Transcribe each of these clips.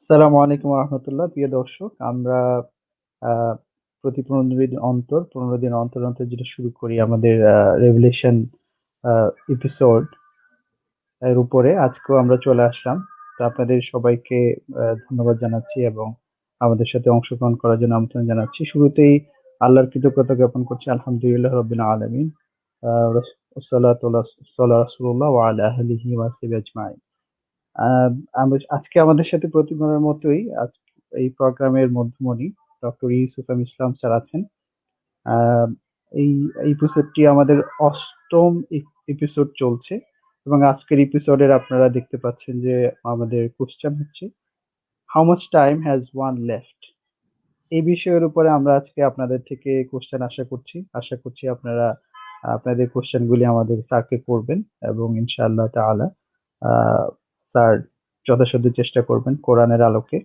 আসসালামু আলাইকুম রহমতুল্লাহ। প্রিয় দর্শক, আমরা আহ, প্রতি 15 দিন অন্তর যেটা শুরু করি আমাদের রেভেলেশন এপিসোড এর উপরে আজকেও আমরা চলে আসলাম। তো আপনাদের সবাইকে ধন্যবাদ জানাচ্ছি এবং আমাদের সাথে অংশগ্রহণ করার জন্য আমন্ত্রণ জানাচ্ছি। শুরুতেই আল্লাহর কৃতজ্ঞতা জ্ঞাপন করছি, আলহামদুলিল্লাহ রাব্বিল আলামিন। রাসূলুল্লাহ ওয়া আলা আলিহি ওয়া সাহবিহি আজমাইন। আহ, আজকে আমাদের সাথে প্রতিবারের মতোই এই প্রোগ্রামের মধ্যমণি ডক্টর ইউসুফ ইসলাম স্যার আছেন। আহ, এই এপিসোডটি আমাদের অষ্টম এপিসোড চলছে এবং আজকের এপিসোডের আপনারা দেখতে পাচ্ছেন যে আমাদের কোশ্চেন হচ্ছে how much time has one left. এই বিষয়ের উপরে আমরা আজকে আপনাদের থেকে কোশ্চেন আশা করছি আপনারা আপনাদের কোশ্চেনগুলি আমাদের স্যারকে করবেন এবং ইনশাআল্লাহ তাআলা আহ, স্যার যথাসাধ্য চেষ্টা করবেন কোরআনের আলোকে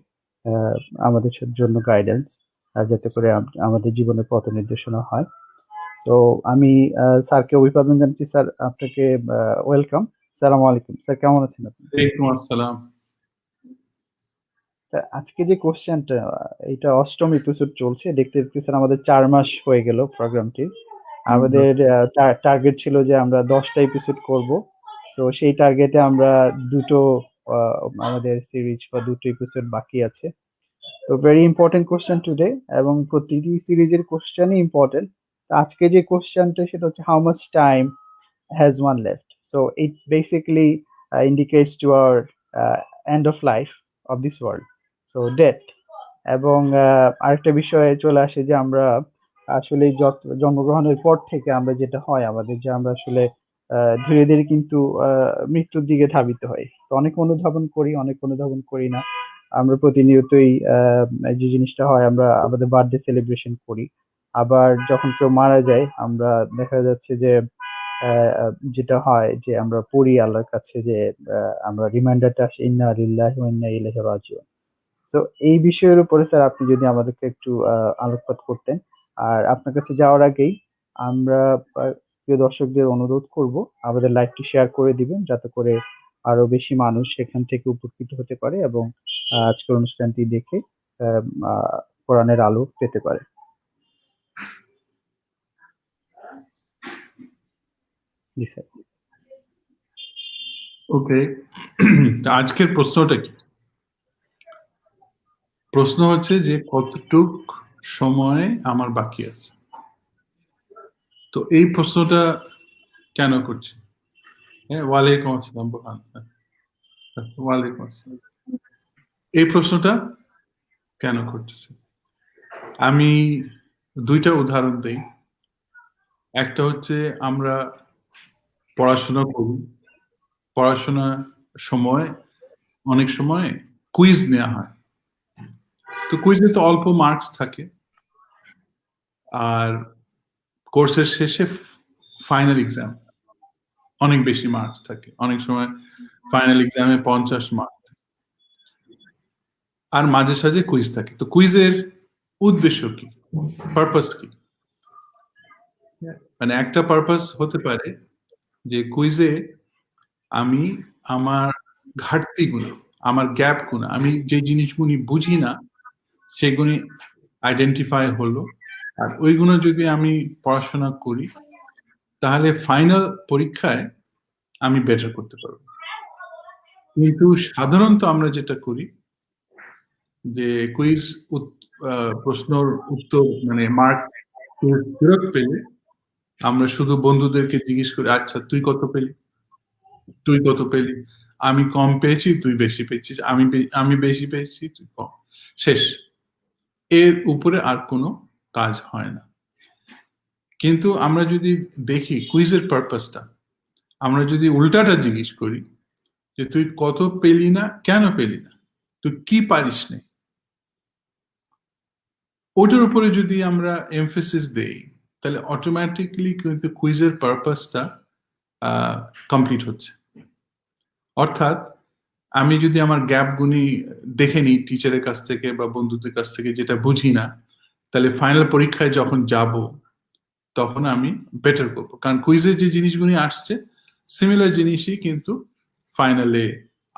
আহ, আমাদের জন্য গাইডেন্স, যাতে করে আমাদের জীবনের পথ নির্দেশনা হয়। তো আমি স্যারকে অভিবাদন জানাচ্ছি। স্যার, আপনাকে ওয়েলকাম। সালাম আলাইকুম স্যার, কেমন আছেন আপনি? ওয়ালাইকুম আসসালাম। স্যার, আজকে যে কোশ্চেনটা, এটা অষ্টম এপিসোড চলছে, দেখতে দেখতে স্যার আমাদের 4 মাস হয়ে গেল প্রোগ্রামটি। আমাদের টার্গেট ছিল যে আমরা 10টা এপিসোড করব। তো সেই টার্গেটে আমরা দুটো আহ, আমাদের সিরিজ বা দুটো এপিসোড বাকি আছে। তো ভেরি ইম্পর্টেন্ট কোশ্চেন টুডে, এবং প্রতিটি সিরিজের কোশ্চেনই ইম্পর্টেন্ট। আজকে যে কোশ্চেনটা সেটা হচ্ছে how much time has one left. So it basically indicates to our end of life of this world. So death. এবং আরেকটা বিষয়ে চলে আসে যে আমরা আসলে জন্মগ্রহণের পর থেকে আমরা যেটা হয় আমাদের, যে আমরা আসলে ধীরে ধীরে কিন্তু মৃত্যুর দিকে ধাবিত হই। তো অনেক অনুধাবন করি না। আমরা প্রতিনিয়তই যে জিনিসটা হয়, আমরা আমাদের বার্থডে সেলিব্রেশন করি। আবার যখন কেউ মারা যায় আমরা দেখা যাচ্ছে যে যেটা হয় যে আমরা পড়ি আল্লাহর কাছে যে আমরা রিমাইন্ডারটা আসে ইন্না লিল্লাহি ওয়া ইন্না ইলাইহি রাজিউন। তো এই বিষয়ের উপরে স্যার আপনি যদি আমাদেরকে একটু আলোকপাত করতেন। আর আপনার কাছে যাওয়ার আগেই আমরা প্রিয় দর্শকদের অনুরোধ করব আমাদের লাইভটি শেয়ার করে দিবেন, যাতে করে আরো বেশি মানুষ সেখান থেকে উপকৃত হতে পারে এবং আজকের অনুষ্ঠানটি দেখে আহ, আহ, কোরআনের আলো পেতে পারে। জি স্যার। ওকে, আজকের প্রশ্নটা কি? প্রশ্ন হচ্ছে যে কতটুক সময় আমার বাকি আছে। তো এই প্রশ্নটা কেন করছি? হ্যাঁ, ওয়ালাইকুম আসসালাম বোরহান। ওয়ালাইকুম আসসালাম। এই প্রশ্নটা কেন করতেছে? আমি দুইটা উদাহরণ দেই। একটা হচ্ছে আমরা পড়াশোনা করি, পড়াশোনার সময় অনেক সময় কুইজ নেওয়া হয়। তো কুইজে তো অল্প মার্কস থাকে, আর কোর্সের শেষে ফাইনাল এক্সাম অনেক বেশি মার্কস থাকে। অনেক সময় ফাইনাল এক্সামে 50 মার্ক, আর মাঝে সাঝে কুইজ থাকে। তো কুইজের উদ্দেশ্য কি, পারপাস কি? মানে একটা পারপাস হতে পারে যে কুইজে আমি আমার ঘাটতিগুলো, আমার গ্যাপগুলো, আমি যে জিনিসগুলি বুঝি না সেগুলি আইডেন্টিফাই হলো, আর ওইগুলো যদি আমি পড়াশোনা করি তাহলে ফাইনাল পরীক্ষায় আমি বেটার করতে পারবো। কিন্তু সাধারণত আমরা যেটা করি যে কুইজ প্রশ্নর উত্তর মানে মার্ক ফেরত পেলে আমরা শুধু বন্ধুদেরকে জিজ্ঞেস করি, আচ্ছা তুই কত পেলি, তুই কত পেলি, আমি কম পেয়েছি তুই বেশি পেয়েছিস, আমি বেশি পেয়েছি তুই কম, শেষ। এর উপরে আর কোনো কাজ হয় না। কিন্তু আমরা যদি দেখি কুইজের পারপাসটা, আমরা যদি উল্টাটা জিজ্ঞেস করি যে তুই কত পেলি না, কেন পেলি না, তুই কি পারিস না, ওটার উপরে যদি আমরা এমফেসিস দেই তাহলে অটোমেটিকলি কিন্তু কুইজের পারপাসটা কমপ্লিট হচ্ছে। অর্থাৎ আমি যদি আমার গ্যাপ গুনি দেখে নিই টিচারের কাছ থেকে বা বন্ধুদের কাছ থেকে, যেটা বুঝি না, তাহলে ফাইনাল পরীক্ষায় যখন যাব তখন আমি বেটার করব। কারণ কুইজে যে জিনিসগুলি আসছে সিমিলার জিনিসই কিন্তু ফাইনালে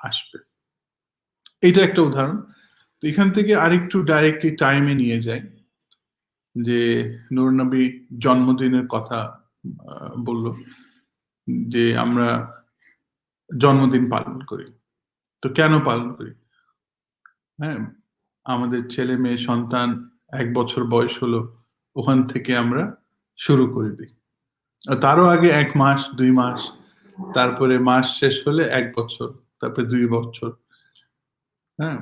আসবে। এটা একটা উদাহরণ। তো এখান থেকে আরেকটু ডাইরেক্টলি টাইমে নিয়ে যায়, যে নূর নবী জন্মদিনের কথা বলল, যে আমরা জন্মদিন পালন করি। তো কেন পালন করি? হ্যাঁ, আমাদের ছেলে মেয়ে সন্তান 1 বছর বয়স হলো, ওখান থেকে আমরা শুরু করে দিই। তারও আগে 1 মাস 2 মাস, তারপরে মাস শেষ হলে 1 বছর, তারপরে 2 বছর। হ্যাঁ,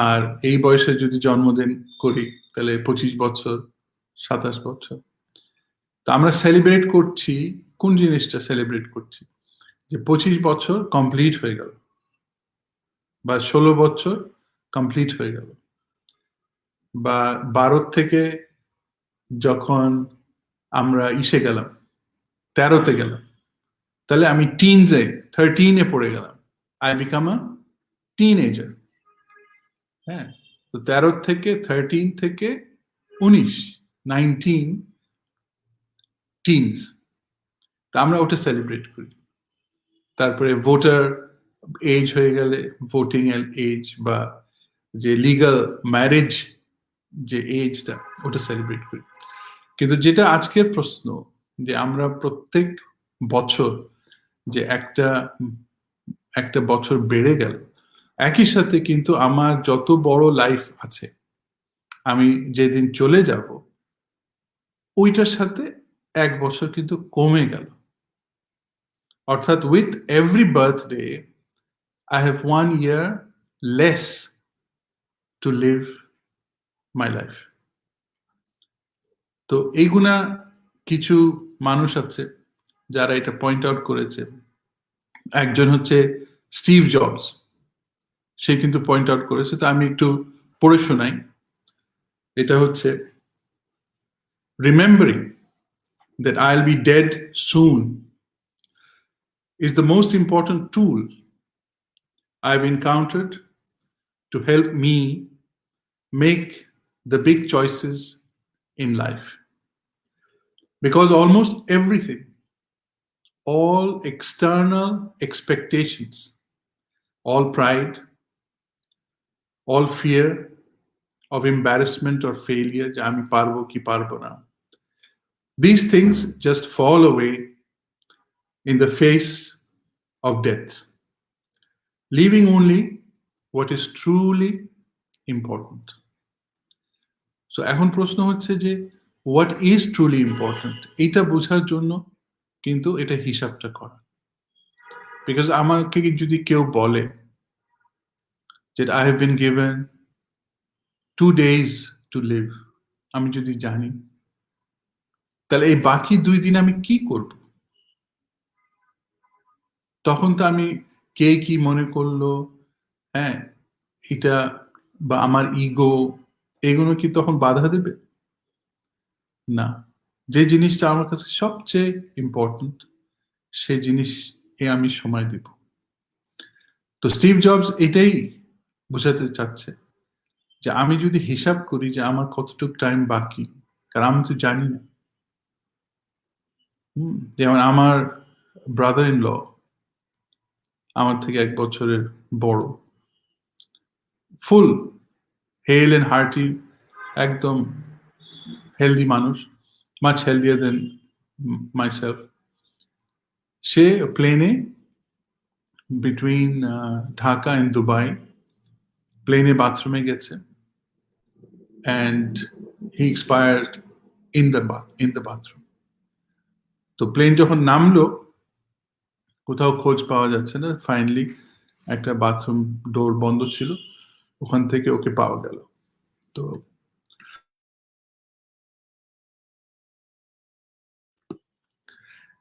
আর এই বয়সে যদি জন্মদিন করি তাহলে 25 বছর, 27 বছর। তো আমরা সেলিব্রেট করছি, কোন জিনিসটা সেলিব্রেট করছি? যে 25 বছর কমপ্লিট হয়ে গেল, বা 16 বছর কমপ্লিট হয়ে গেল, বা 12 থেকে যখন আমরা ইসে গেলাম, 13তে গেলাম, তাহলে আমি টিনসে 13 এ পড়ে গেলাম, আই বিকাম আ টিনএজার। হ্যাঁ, তো 13 থেকে 13 থেকে 19 টিনস, তা আমরা ওটা সেলিব্রেট করি। তারপরে ভোটার এজ হয়ে গেলে ভোটিং এজ, বা যে লিগাল ম্যারেজ যে এজটা, ওটা সেলিব্রেট করি। কিন্তু যেটা আজকের প্রশ্ন, যে আমরা প্রত্যেক বছর যে একটা বছর বেড়ে গেল, একই সাথে কিন্তু আমার যত বড় লাইফ আছে, আমি যেদিন চলে যাব, ওইটার সাথে 1 বছর কিন্তু কমে গেল। অর্থাৎ with every birthday I have 1 year less to live my life. তো এইগুলা কিছু মানুষ আছে যারা এটা পয়েন্ট আউট করেছে। একজন হচ্ছে স্টিভ জবস, সে কিন্তু পয়েন্ট আউট করেছে। তো আমি একটু পড়ে শোনাই। এটা হচ্ছে, remembering that I'll be dead soon is the most important tool I've encountered to help me make the big choices in life. Because almost everything, all external expectations, all pride, all fear of embarrassment or failure, যে আমি পারবো কি পারবো না, these things just fall away in the face of death, leaving only what is truly important. So এখন প্রশ্ন হচ্ছে যে what is truly important, এটা বোঝার জন্য কিন্তু এটা হিসাবটা করা। বিকজ আমাকে যদি কেউ বলে যে I have been given 2 days to live, আমি যদি জানি, তাহলে এই বাকি 2 দিন আমি কি করব? তখন তো আমি কে কি মনে করলো, হ্যাঁ, এটা, বা আমার ইগো, এগুলো কি তখন বাধা দেবে? না। যে জিনিসটা আমার কাছে সবচেয়ে ইম্পর্টেন্ট, সেই জিনিস আমি সময় দিব। তো স্টিভ জবস এটাই বোঝাতে চাচ্ছে, যে আমি যদি হিসাব করি যে আমার কতটুকু টাইম বাকি, কারণ আমি তো জানি না। যেমন আমার ব্রাদার ইন ল, আমার থেকে 1 বছরের বড়, ফুল হেল এন্ড হার্টি, একদম হেলদি মানুষ, মাচ হেলদিয়ার দেন মাইসেলফ। সে প্লেনে বিটুইন ঢাকা এন্ড দুবাই, প্লেনে বাথরুমে গেছে, and he expired in the bathroom. তো প্লেন যখন নামলো, কোথাও খোঁজ পাওয়া যাচ্ছে না, ফাইনালি একটা বাথরুম ডোর বন্ধ ছিল, ওখান থেকে ওকে পাওয়া গেল। তো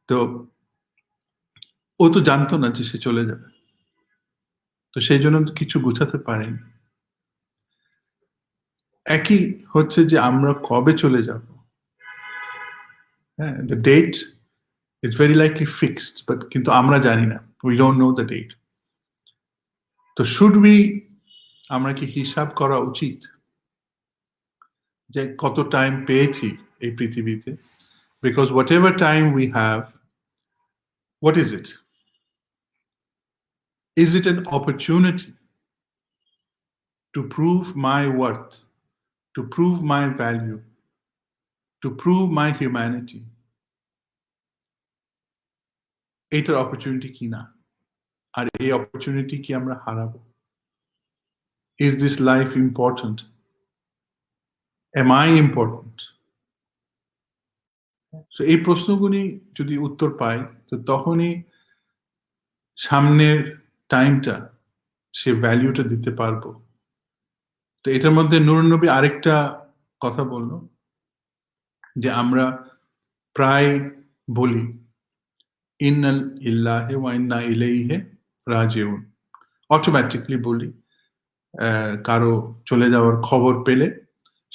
তো ও তো জানতো না যে সে চলে যাবে, তো সেই জন্য কিছু গুছাতে পারেনি। একই হচ্ছে যে আমরা কবে চলে যাব, হ্যাঁ, the date is very likely fixed, but কিন্তু আমরা জানি না, we don't know the date. তো should we, আমরা কি হিসাব করা উচিত যে কত টাইম পেয়েছি এই পৃথিবীতে? Because whatever time we have, what is it? Is it an opportunity to prove my worth, to prove my value, to prove my humanity? এটার অপরচুনিটি কি না? আর এই অপরচুনিটি কি আমরা হারাবো? Is this life important? Am I important? So এই প্রশ্নগুলি যদি উত্তর পাই, তো তখনই সামনের টাইমটা সে ভ্যালুটা দিতে পারবো। তো এটার মধ্যে নূরুন নবী আরেকটা কথা বললো যে আমরা প্রায় বলি ইন্নাল ইল্লাহি ওয়া ইন্না ইলাইহি রাজিউন, অটোমেটিকলি বলি কারো চলে যাওয়ার খবর পেলে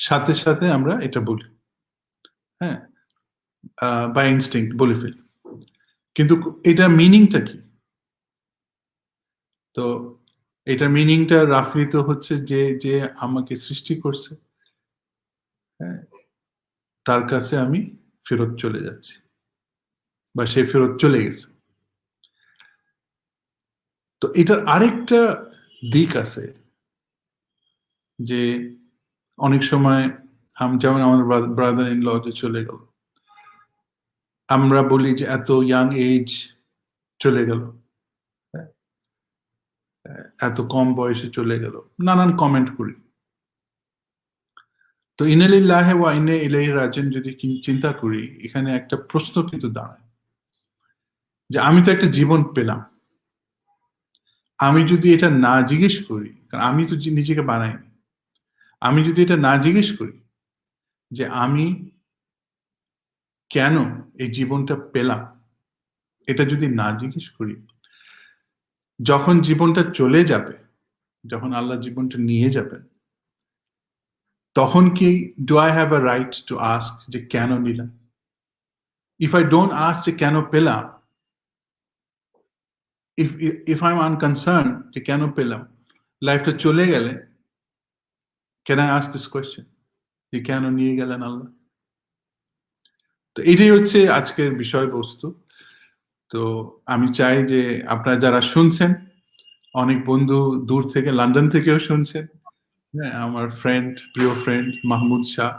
সাথে সাথে আমরা এটা বলি, হ্যাঁ, বাই ইনস্টিংক্ট বলে ফেলি। কিন্তু এটা মিনিংটা কি? তো এটা মিনিংটা রাফলি তো হচ্ছে যে যে আমাকে সৃষ্টি করছে, হ্যাঁ, তার কাছে আমি ফেরত চলে যাচ্ছি বা সে ফেরত চলে গেছে। তো এটার আরেকটা দিক আছে যে অনেক সময় যেমন আমার ব্রাদার ইন ল যে চলে গেল, আমরা বলি যে এত ইয়াং এজ চলে গেল, এত কম বয়সে চলে গেল, নানান কমেন্ট করি। তো ইনালিল্লাহি ওয়া ইন্না ইলাইহি রাজিউন যদি চিন্তা করি, এখানে একটা প্রশ্ন কিন্তু দাঁড়ায় যে আমি তো একটা জীবন পেলাম, আমি যদি এটা না জিজ্ঞেস করি, কারণ আমি তো নিজেকে বানাইনি, আমি যদি এটা না জিজ্ঞেস করি যে আমি কেন এই জীবনটা পেলাম, এটা যদি না জিজ্ঞেস করি, যখন জীবনটা চলে যাবে, যখন আল্লাহ জীবনটা নিয়ে যাবেন, তখন কি do I have a right to ask যে কেন নিলাম? ইফ আই ডোন্ট আস্ক যে কেন পেলাম, if I'm unconcerned যে কেন পেলাম, লাইফটা চলে গেলে, can I ask this question যে কেন নিয়ে গেলেন আল্লাহ? তো এটাই হচ্ছে আজকের বিষয়বস্তু। তো আমি চাই যে আপনারা যারা শুনছেন, অনেক বন্ধু দূর থেকে, লন্ডন থেকেও শুনছেন, হ্যাঁ, আমার ফ্রেন্ড, প্রিয় ফ্রেন্ড মাহমুদ শাহ,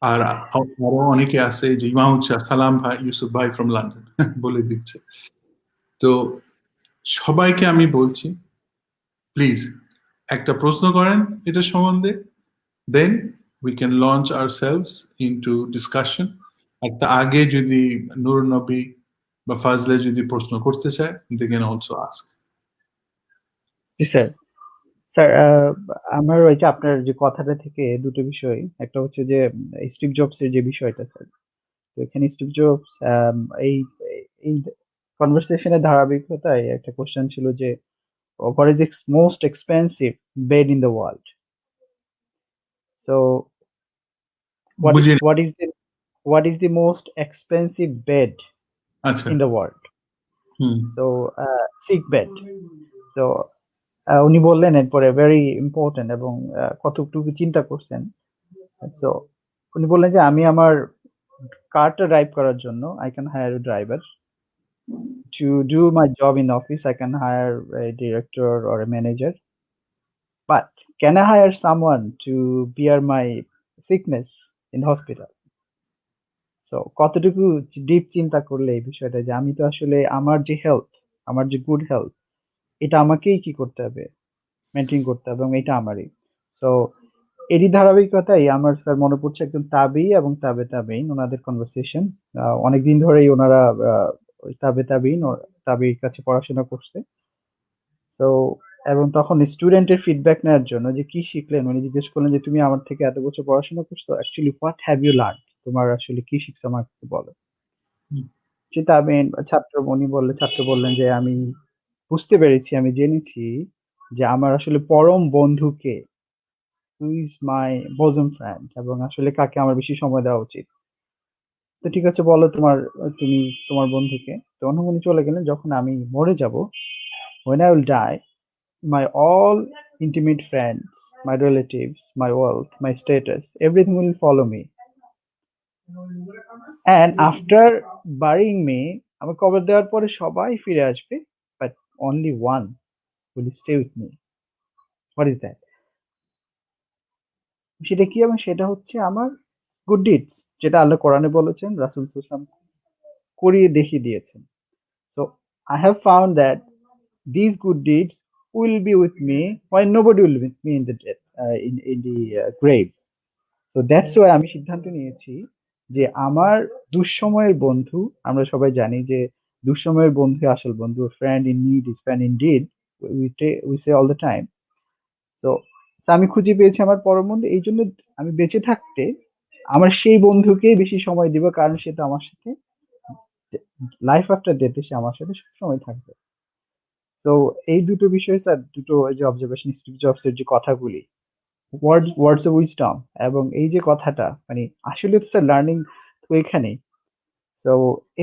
আর আরো অনেকে আছে যে মাহমুদ শাহ, সালাম ভাই, ইউসুফ ভাই ফ্রম লন্ডন বলে দিচ্ছে। তো সবাইকে আমি বলছি, প্লিজ একটা প্রশ্ন করেন এটা সম্বন্ধে, then we can launch ourselves into discussion. আর তার আগে যদি নূর নবী বা ফাজলে যদি প্রশ্ন করতে চায়, দে ক্যান অলসো আস্ক। জি স্যার। স্যার, আমার ওই যে আপনার যে কথাটা থেকে দুটো বিষয়, একটা হচ্ছে যে স্টিভ জবস এর যে বিষয়টা স্যার, তো এখানে স্টিভ জবস এই এই কনভারসেশনের ধারাবাহিকতায় একটা কোশ্চেন ছিল যে what is the most expensive bed in the world? So what বুঝিনি। what is the most expensive bed আচ্ছা। in the world? Hmm. So sick bed. So উনি বললেন এরপরে ভেরি ইম্পর্টেন্ট এবং কতটুকু চিন্তা করছেন। সো উনি বললেন যে আমি আমার কারটা ড্রাইভ করার জন্য I can hire a driver. To do my job in office I can hire a director or a manager. But can I hire someone to bear my sickness in hospital? So কতটুকু deep চিন্তা করলে এই বিষয়টা যে আমি তো আসলে আমার যে হেলথ, আমার যে গুড হেলথ, এটা আমাকেই কি করতে হবে? মেইনটেইন করতে হবে এবং এটা আমারই। সো এরই ধারাবাহিকতায় আমার স্যার মনে পড়ছে একজন তাবেঈ এবং তাবেঈন ওনাদের কনভারসেশন। অনেকদিন ধরেই ওনারা ওই তাবেঈর কাছে পড়াশোনা করছে। তো এবং তখন স্টুডেন্টের ফিডব্যাক নেওয়ার জন্য যে কি শিখলেন উনি জিজ্ঞেস করলেন যে তুমি আমার থেকে এত বছর পড়াশোনা করছো, actually what have you learn? তোমার আসলে কি শিখছো আমাকে একটু বলো। সে তাবেঈন ছাত্র বললেন যে আমি বুঝতে পেরেছি, আমি জেনেছি যে আমার আসলে পরম বন্ধুকে, who is my bosom friend, এবং আসলে কাকে আমার বেশি সময় দেওয়া উচিত। তো ঠিক আছে বলো তুমি তোমার বন্ধুকে। তো উনি চলে গেলেন, যখন আমি মরে যাব, when I will die, my all intimate friends, my relatives, my wealth, my status, everything will follow me. And after burying me, আমার কবর দেওয়ার পরে সবাই ফিরে আসবে, but only one will stay with me. What is that? সেটা কি? এবং সেটা হচ্ছে আমার গুড ডিডস, যেটা আল্লাহ কোরআনে বলেছেন, রাসূল সাল্লাল্লাহু আলাইহি ওয়াসাল্লাম করিয়ে দেখিয়ে দিয়েছেন। So I have found that these good deeds will be with me when nobody will be with me in the death, in the grave. So that's why আমি সিদ্ধান্ত নিয়েছি যে আমার দুঃসময়ের বন্ধু, আমরা সবাই জানি যে দুঃসময়ের বন্ধু আসল বন্ধু, friend in need is friend indeed, we say all the time. তো আমি খুঁজে পেয়েছি আমার পরম বন্ধু, এই জন্য আমি বেঁচে থাকতে আমার সেই বন্ধুকেই বেশি সময় দিব, কারণ সেটা আমার সাথে লাইফ আফটার ডেথে সে আমার সাথে সবসময় থাকবে। তো এই দুটো বিষয় স্যার, দুটো ওই যে অবজারভেশন স্টিভ জবস এর যে কথাগুলি, ওয়ার্ডস অফ উইজডম, এবং এই যে কথাটা মানে আসলে তো স্যার লার্নিং তো এখানেই। তো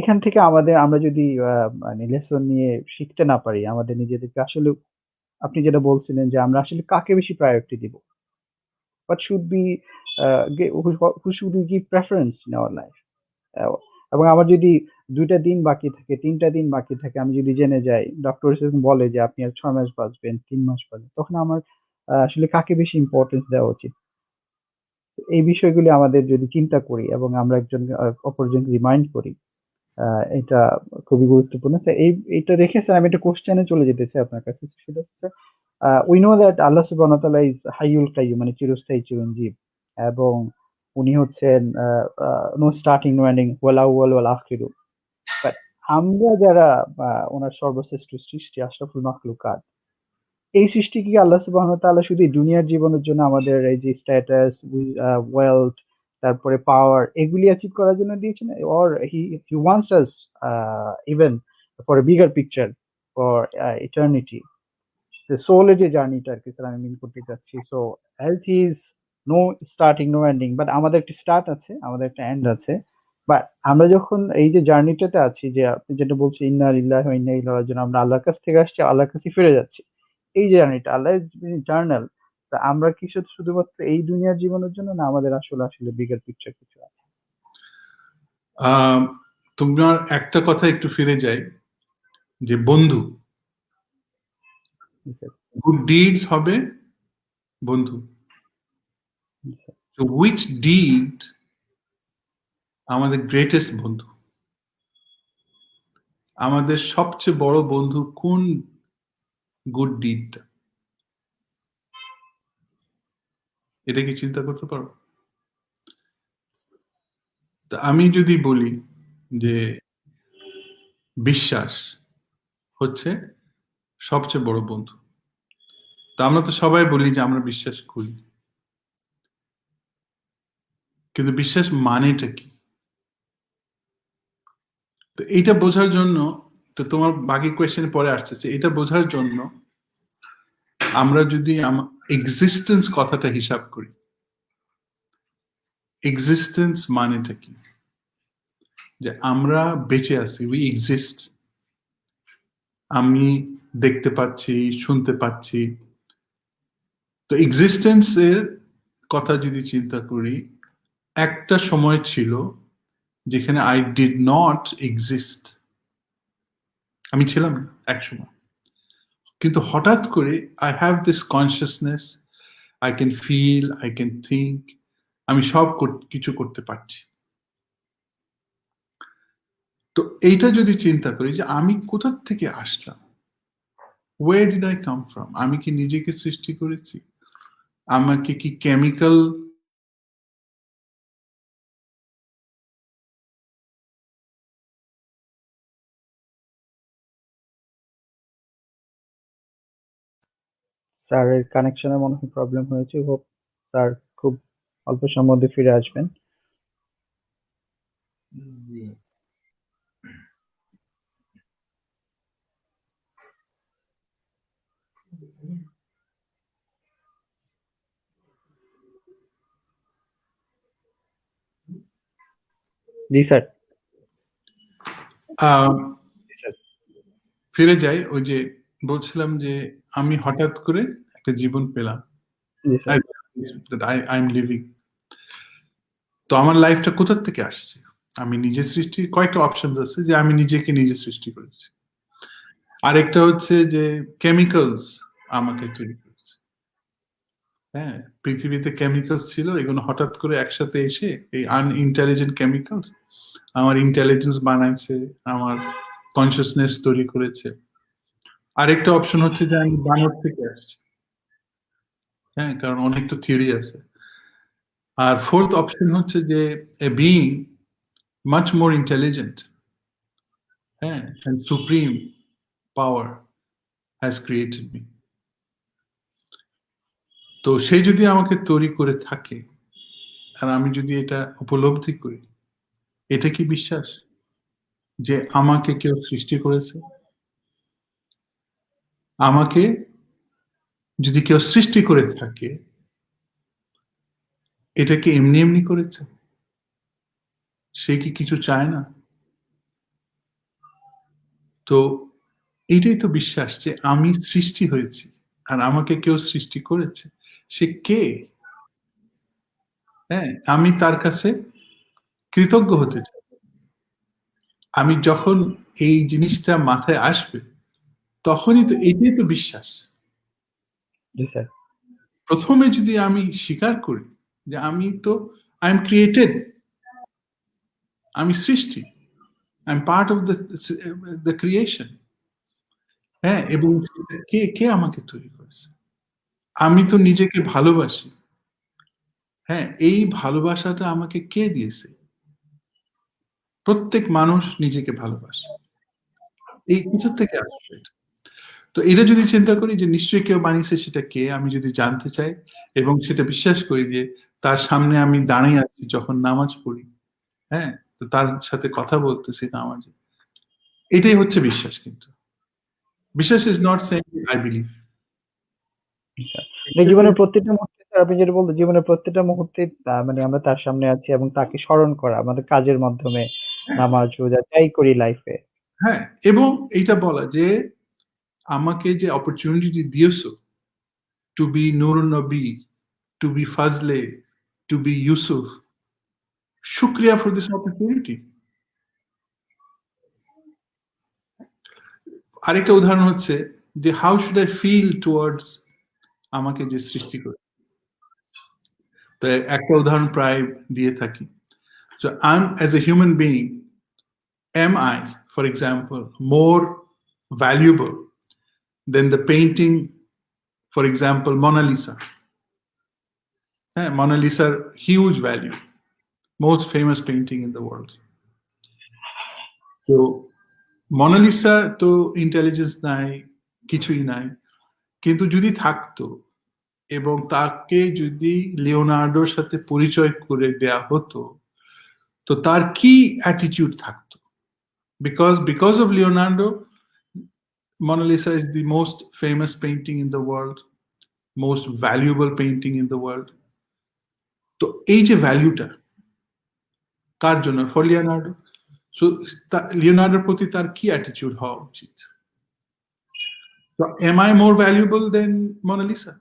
এখান থেকে আমরা যদি মানে লেসন নিয়ে শিখতে না পারি, আমাদের নিজেদেরকে আসলে, আপনি যেটা বলছিলেন যে আমরা আসলে কাকে বেশি প্রায়োরিটি দিব, what should be who should we give preference in our life? আহ, এবং আমার যদি ২টা দিন বাকি থাকে, ৩টা দিন বাকি থাকে, আমি যদি জেনে যাই ডক্টর বলে যে আপনি আর ৬ মাস বাঁচবেন, ৩ মাস বাঁচবেন, তখন আমার আসলে কাকে বেশি ইম্পর্টেন্স দেওয়া উচিত? এই বিষয়গুলি আমাদের যদি চিন্তা করি এবং আমরা একজন অপরজনকে রিমাইন্ড করি, এটা খুবই গুরুত্বপূর্ণ। স্যার এইটা রেখে স্যার আমি একটা কোশ্চেনে চলে যেতে চাই আপনার কাছে। সেটা হচ্ছে উই নো দ্যাট আল্লাহ সুবহানাহু ওয়া তাআলা ইজ হাইয়ুল কাইয়্যুম, মানে চিরস্থায়ী চিরঞ্জীব, এবং উনি হচ্ছেন নো স্টার্টিং নো এন্ডিং, ওয়াল আউয়াল ওয়াল আখিরু। বাট আমরা যারা ওনার সর্বশ্রেষ্ঠ সৃষ্টি, আশরাফুল মাখলুকাত, এই সৃষ্টি কি আল্লাহ সুবহানাহু ওয়া তাআলা শুধু এই দুনিয়ার জীবনের জন্য আমাদের এই যে স্ট্যাটাস, ওয়েলথ, তারপরে পাওয়ার, এগুলি অ্যাচিভ করার জন্য দিয়েছেন, or he wants us even for a bigger picture, for eternity, যে সোলের যে জার্নিটা আর কি স্যার আমি মিন করতে চাচ্ছি। So as he is no starting no ending, but আমাদের একটা স্টার্ট আছে, আমাদের একটা এন্ড আছে। বাট আমরা যখন এই যে জার্নিটাতে আছি, যে আপনি যেটা বলছেন ইন্না লিল্লাহি ওয়া ইন্না ইলাইহি রাজিউন, আমরা আল্লাহর কাছ থেকে আসছি, আল্লাহর কাছে ফিরে যাচ্ছি, এই জার্নিটা আল্লাহ ইজ ইটারনাল। আমরা কি শুধুমাত্র এই দুনিয়ার জীবনের জন্য, না আমাদের আসলে বিগার পিকচার কিছু আছে? তোমার একটা কথা একটু ফিরে যাই, যে বন্ধু, গুড ডিডস হবে বন্ধু। হুইচ ডিড আমাদের গ্রেটেস্ট বন্ধু, আমাদের সবচেয়ে বড় বন্ধু কোন গুড ডিডটা, এটা কি চিন্তা করতে পারো? তা আমি যদি বলি যে বিশ্বাস হচ্ছে সবচেয়ে বড় বন্ধু, তা আমরা তো সবাই বলি যে আমরা বিশ্বাস করি, কিন্তু বিশ্বাস মানেটা কি? তো এইটা বোঝার জন্য, তো তোমার বাকি কোয়েশ্চেন পরে আসছে, এটা বোঝার জন্য আমরা যদি এক্সিস্টেন্স কথাটা হিসাব করি, এক্সিস্টেন্স মানেটা কি? যে আমরা বেঁচে আছি, উই এক্সিস্ট, আমি দেখতে পাচ্ছি, শুনতে পাচ্ছি। তো এক্সিস্টেন্স এর কথা যদি চিন্তা করি, একটা সময় ছিল যেখানে আই ডিড নট এক্সিস্ট, আমি ছিলাম না এক সময়, কিন্তু হঠাৎ করে I have this consciousness, I can feel, I can think, আমি সব কিছু করতে পারছি। তো এইটা যদি চিন্তা করি যে আমি কোথা থেকে আসলাম, where did I come from, আমি কি নিজেকে সৃষ্টি করেছি? আমাকে কি কেমিক্যাল স্যারের কানেকশনের মনে হয় প্রবলেম হয়েছে। হোপ স্যার খুব অল্প সময়ের মধ্যে ফিরে আসবেন। জি। জি স্যার। জি স্যার। ফিরে যাই, ওই যে বলছিলাম যে আমি হঠাৎ করে একটা জীবন পেলাম, জি স্যার। I am living. তো আমার লাইফটা কোথা থেকে আসছে? আমি নিজে সৃষ্টি, কয়েকটা অপশন আছে যে আমি নিজেকে নিজে সৃষ্টি করেছি। আরেকটা হচ্ছে যে কেমিক্যালস আমাকে তৈরি করেছে। হ্যাঁ, পৃথিবীতে কেমিক্যালস ছিল, এগুলো হঠাৎ করে একসাথে এসে এই আনইন্টেলিজেন্ট কেমিক্যালস আমার ইন্টেলিজেন্স বানাইছে, আমার কনসিয়াসনেস তৈরি করেছে। আরেকটা অপশন হচ্ছে যে আমি বানর থেকে আসছি। হ্যাঁ, কারণ অনেক তো থিওরি আছে। আর ফোর্থ অপশন হচ্ছে যে এ বিইং মাচ মোর ইন্টেলিজেন্ট, হ্যাঁ, and supreme power has created me. তো সে যদি আমাকে তৈরি করে থাকে আর আমি যদি এটা উপলব্ধি করি, এটা কি বিশ্বাস যে আমাকে কেউ সৃষ্টি করেছে? আমাকে যদি কেউ সৃষ্টি করে থাকে, এটা কি এমনি এমনি করেছে? সে কি কিছু চায় না? তো এটাই তো বিশ্বাস যে আমি সৃষ্টি হয়েছি আর আমাকে কেউ সৃষ্টি করেছে। সে কে? হ্যাঁ, আমি তার কাছে কৃতজ্ঞ হতে চাই। আমি যখন এই জিনিসটা মাথায় আসবে, তখনই তো এটাই তো বিশ্বাস। জি স্যার। প্রথমে যদি আমি স্বীকার করি যে আমি তো আই এম ক্রিয়েটেড, আমি সৃষ্টি, I am part of the creation. হ্যাঁ, এবং কে কে আমাকে তৈরি করেছে? আমি তো নিজেকে ভালোবাসি। হ্যাঁ, এই ভালোবাসাটা আমাকে কে দিয়েছে? প্রত্যেক মানুষ নিজেকে ভালোবাসে। এই কিছুর থেকে আসবে এটা। তো এটা যদি চিন্তা করি যে নিশ্চয়ই কেউ বানিয়েছে, সেটা কে? আমি যদি জানতে চাই এবং সেটা বিশ্বাস করি যে তার সামনে আমি দাঁড়িয়ে আছি যখন নামাজ পড়ি, হ্যাঁ? তো তার সাথে কথা বলতেছি নামাজে। এটাই হচ্ছে বিশ্বাস কিন্তু। বিশ্বাস is not saying I believe. Sir, মানে জীবনের প্রত্যেকটা মুহূর্তে স্যার আপনি যেটা বললেন, জীবনের প্রত্যেকটা মুহূর্তে মানে আমরা তার সামনে আছি এবং তাকে স্মরণ করা আমাদের কাজের মাধ্যমে, নামাজ, রোজা যাই করি লাইফে। হ্যাঁ, এবং এইটা বলা যে আমাকে যে অপরচুনিটি দিয়েছো two be Nurun Nabi, to be Fazle, to be Yusuf, শুকরিয়া ফর দিস অপরচুনিটি। আরেকটা উদাহরণ হচ্ছে যে how should I feel towards আমাকে যে সৃষ্টি করে। তো একটা উদাহরণ প্রায় দিয়ে থাকি। So I'm as a human being, am I, for example, more valuable than the painting, for example, Mona Lisa? Mona Lisa, huge value, most famous painting in the world. So Mona Lisa তো intelligence নাই, কিছুই নাই, কিন্তু যদি থাকতো এবং তাকে যদি লিওনার্ডোর সাথে পরিচয় করে দেয়া হতো, তো তার কি অ্যাটিটিউড থাকতো? Because of Leonardo, Mona Lisa is the most famous painting in the world, most valuable painting in the world. তো এই যে ভ্যালুটা কার জন্য? For Leonardo. সো লিওনার্ডোর প্রতি তার কি অ্যাটিটিউড হওয়া উচিত? So am I more valuable than Mona Lisa?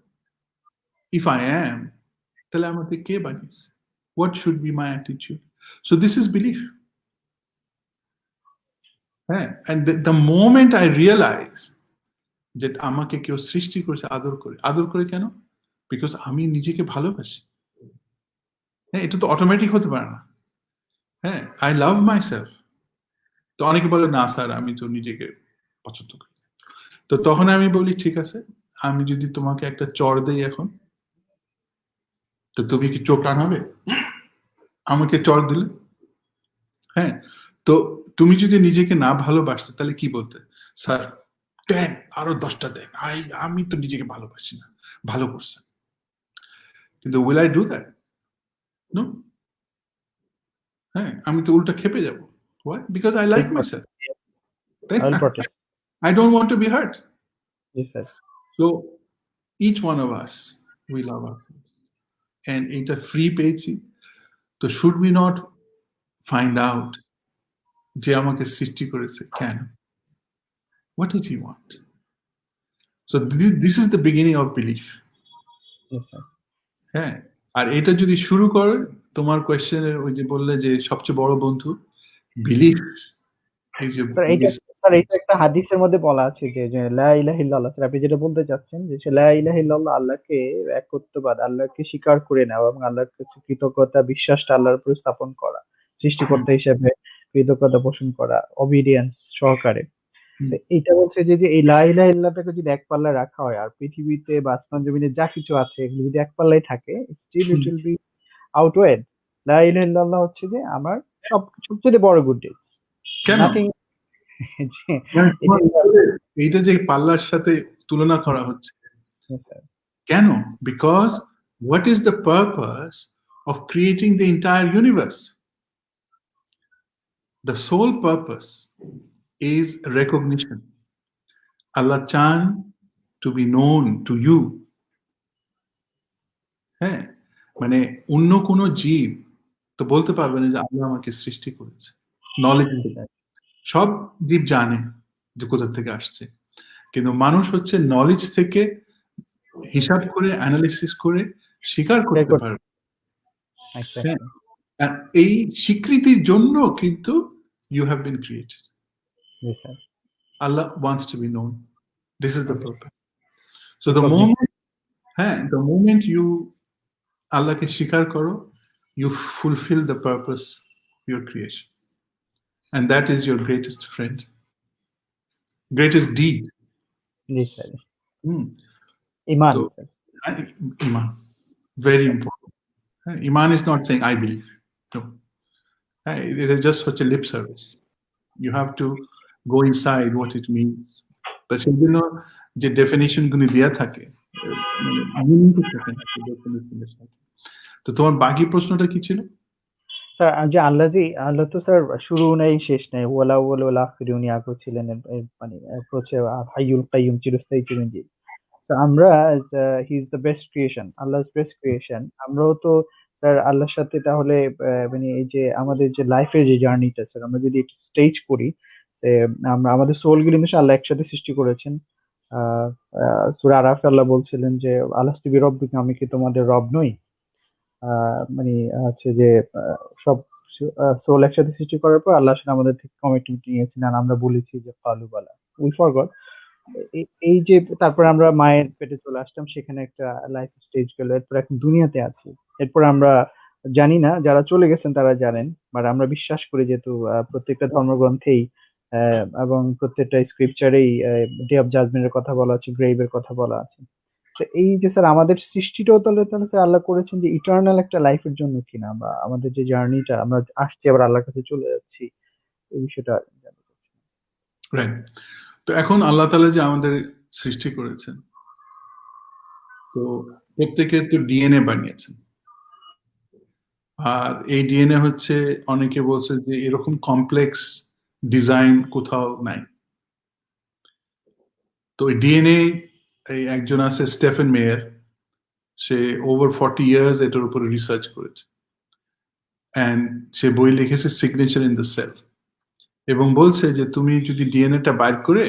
If I am, তাহলে আমাকে কে বানিয়েছে? What should be my attitude? So this is belief. হ্যাঁ, and the moment I realize যে আমাকে কেউ সৃষ্টি করেছে আদর করে, আদর করে কেন? বিকজ আমি নিজেকে ভালোবাসি। হ্যাঁ, এটা তো অটোমেটিক হতে পারে না। হ্যাঁ, আই লাভ মাইসেলফ। তো অনেকে বলে না স্যার আমি তো নিজেকে পছন্দ করি। তো তখন আমি বলি ঠিক আছে, আমি যদি তোমাকে একটা চড় দেই এখন, তো তুমি কি চোখ রাঙাবে? আমাকে চড় দিলে, হ্যাঁ, তো তুমি যদি নিজেকে না ভালোবাসতে তাহলে কি বলতে? স্যার দেন, আরো 10টা দেন, আমি তো নিজেকে ভালোবাসি না, ভালো করছেন। কিন্তু will I do that? No. হ্যাঁ, আমি তো উল্টা খেপে যাবো। Why? Because I like myself. তাই I will না? protest. I don't want to be hurt. G sir. So each one of us, we love ourselves. And এটা ফ্রি পেয়েছি, তো should we not find out যে আমাকে সৃষ্টি করেছে কেন? What does he want? So this is the beginning of belief. G sir. হ্যাঁ, আর এটা যদি শুরু করে তোমার কোয়েশ্চেনের ওই যে বললে যে সবচেয়ে বড় বন্ধু বিলিফ, এই যে স্যার এইটা স্যার এটা একটা হাদিসের মধ্যে বলা আছে যে লা ইলাহা ইল্লাল্লাহ, স্যার আপনি যেটা বলতে চাচ্ছেন যে সে লা ইলাহা ইল্লাল্লাহ, আল্লাহকে একত্ববাদ, আল্লাহকে স্বীকার করে নেওয়া এবং আল্লাহর কাছে কৃতজ্ঞতা, বিশ্বাসটা আল্লাহর উপর স্থাপন করা, হুম, সৃষ্টিকর্তা হিসেবে কৃতজ্ঞতা পোষণ করা, obedience সহকারে। হুম, তো এইটা বলছে যে এই লা ইলাহা ইল্লাল্লাহটাকে যদি এক পাল্লায় রাখা হয় আর পৃথিবীতে বা আসমান জমিনে যা কিছু আছে এগুলো যদি এক পাল্লায় থাকে, still it hmm. will be outweighed. লা ইলাহা ইল্লাল্লাহ হচ্ছে যে আমার সবচেয়ে বড় গুড ডিডস। কেন? নাথিং জি, মানে তোমার এটাই এইটা যে পাল্লার সাথে তুলনা করা হচ্ছে, স্যার। কেন? Because what is the purpose of creating the entire universe? The sole purpose is recognition. Allah চান to be known to you. হ্যাঁ, মানে অন্য কোনো জীব তো বলতে পারবে না যে আল্লাহ আমাকে সৃষ্টি করেছে নলেজ জি থেকে। স্যার, সব জীব জানে যে কোথা থেকে আসছে, কিন্তু মানুষ হচ্ছে নলেজ থেকে হিসাব করে অ্যানালিসিস করে স্বীকার বের করতে করতে পারবে। হ্যাঁ, এক্সাক্টলি। আর এই স্বীকৃতির জন্য কিন্তু ইউ হ্যাভ বিন ক্রিয়েটেড। জি sir. Allah wants to be known, this is the okay, purpose. So the recognition. Moment, হ্যাঁ, দ্য মোমেন্ট ইউ আল্লাহকে স্বীকার করো, you fulfil the purpose your creation, and that is your greatest friend, greatest deed. জি sir. Hmm, ইমান তো sir. iman, very important. Iman is not saying I believe. No, it is just such a lip service. You have to go inside what it means. তা সেই জন্য যে definition গুলি দেয়া থাকে, meaning তো থাকে না সেই definition এর সাথে। তো তোমার বাকি প্রশ্নটা কি ছিল? স্যার যে আল্লাহ তো স্যার শুরু নেই শেষ নেই। ওয়ালা আউয়াল ওয়ালা আখির, উনি আগে ছিলেন মানে হচ্ছে হাইয়ুল কাইয়ুম, চিরস্থায়ী চিরঞ্জীব। তো আমরা as he is the best creation, Allah's best creation, আমরাও তো স্যার আল্লাহর সাথে তাহলে মানে এই যে আমাদের যে লাইফের যে জার্নিটা স্যার, আমরা যদি একটু স্টেজ করি যে আমরা আমাদের সোল গুলো নিশ্চয়ই আল্লাহ একসাথে সৃষ্টি করেছেন। আহ সূরা আরাফে আল্লাহ বলছিলেন যে আলাস্তু বিরব্বিকুম, আমি কি তোমাদের রব নই? মানে হচ্ছে যে সব সোল একসাথে সৃষ্টি করার পর আল্লাহ আসলে আমাদের থেকে কমিটমেন্ট নিয়েছেন আর আমরা বলেছি যে কালু বালা, উই ফরগট। এই যে তারপর আমরা মায়ের পেটে চলে আসলাম, সেখানে একটা লাইফ স্টেজ গেল, এরপর এখন দুনিয়াতে আছি। এরপর আমরা জানি না, যারা চলে গেছেন তারা জানেন, বাট আমরা বিশ্বাস করি যেহেতু প্রত্যেকটা ধর্মগ্রন্থেই এবং প্রত্যেকটা স্ক্রিপচারেই ডে অফ জাজমেন্টের কথা বলা আছে, গ্রেভের কথা বলা আছে। তো এই যে স্যার আমাদের সৃষ্টিটাও তাহলে তাহলে স্যার আল্লাহ করেছেন যে ইটার্নাল একটা লাইফের জন্য কিনা, বা আমাদের যে জার্নিটা আমরা আসছি আবার আল্লাহর কাছে চলে যাচ্ছি, এই বিষয়টা জানতে চাচ্ছি। রাইট। তো এখন আল্লাহ তাআলা যে আমাদের সৃষ্টি করেছেন, তো প্রত্যেকে তো ডিএনএ বানিয়েছেন। আর এই ডিএনএ হচ্ছে, অনেকে বলছে যে এরকম কমপ্লেক্স ডিজাইন কোথাও নাই। তো ডিএনএ, এই একজন আছে স্টেফেন মেয়ার, সে ওভার 40 ইয়ার্স এটার উপরে রিসার্চ করেছে, অ্যান্ড সে বই লিখেছে সিগনেচার ইন দ্য সেল, এবং বলছে যে তুমি যদি ডিএনএটা বাইর করে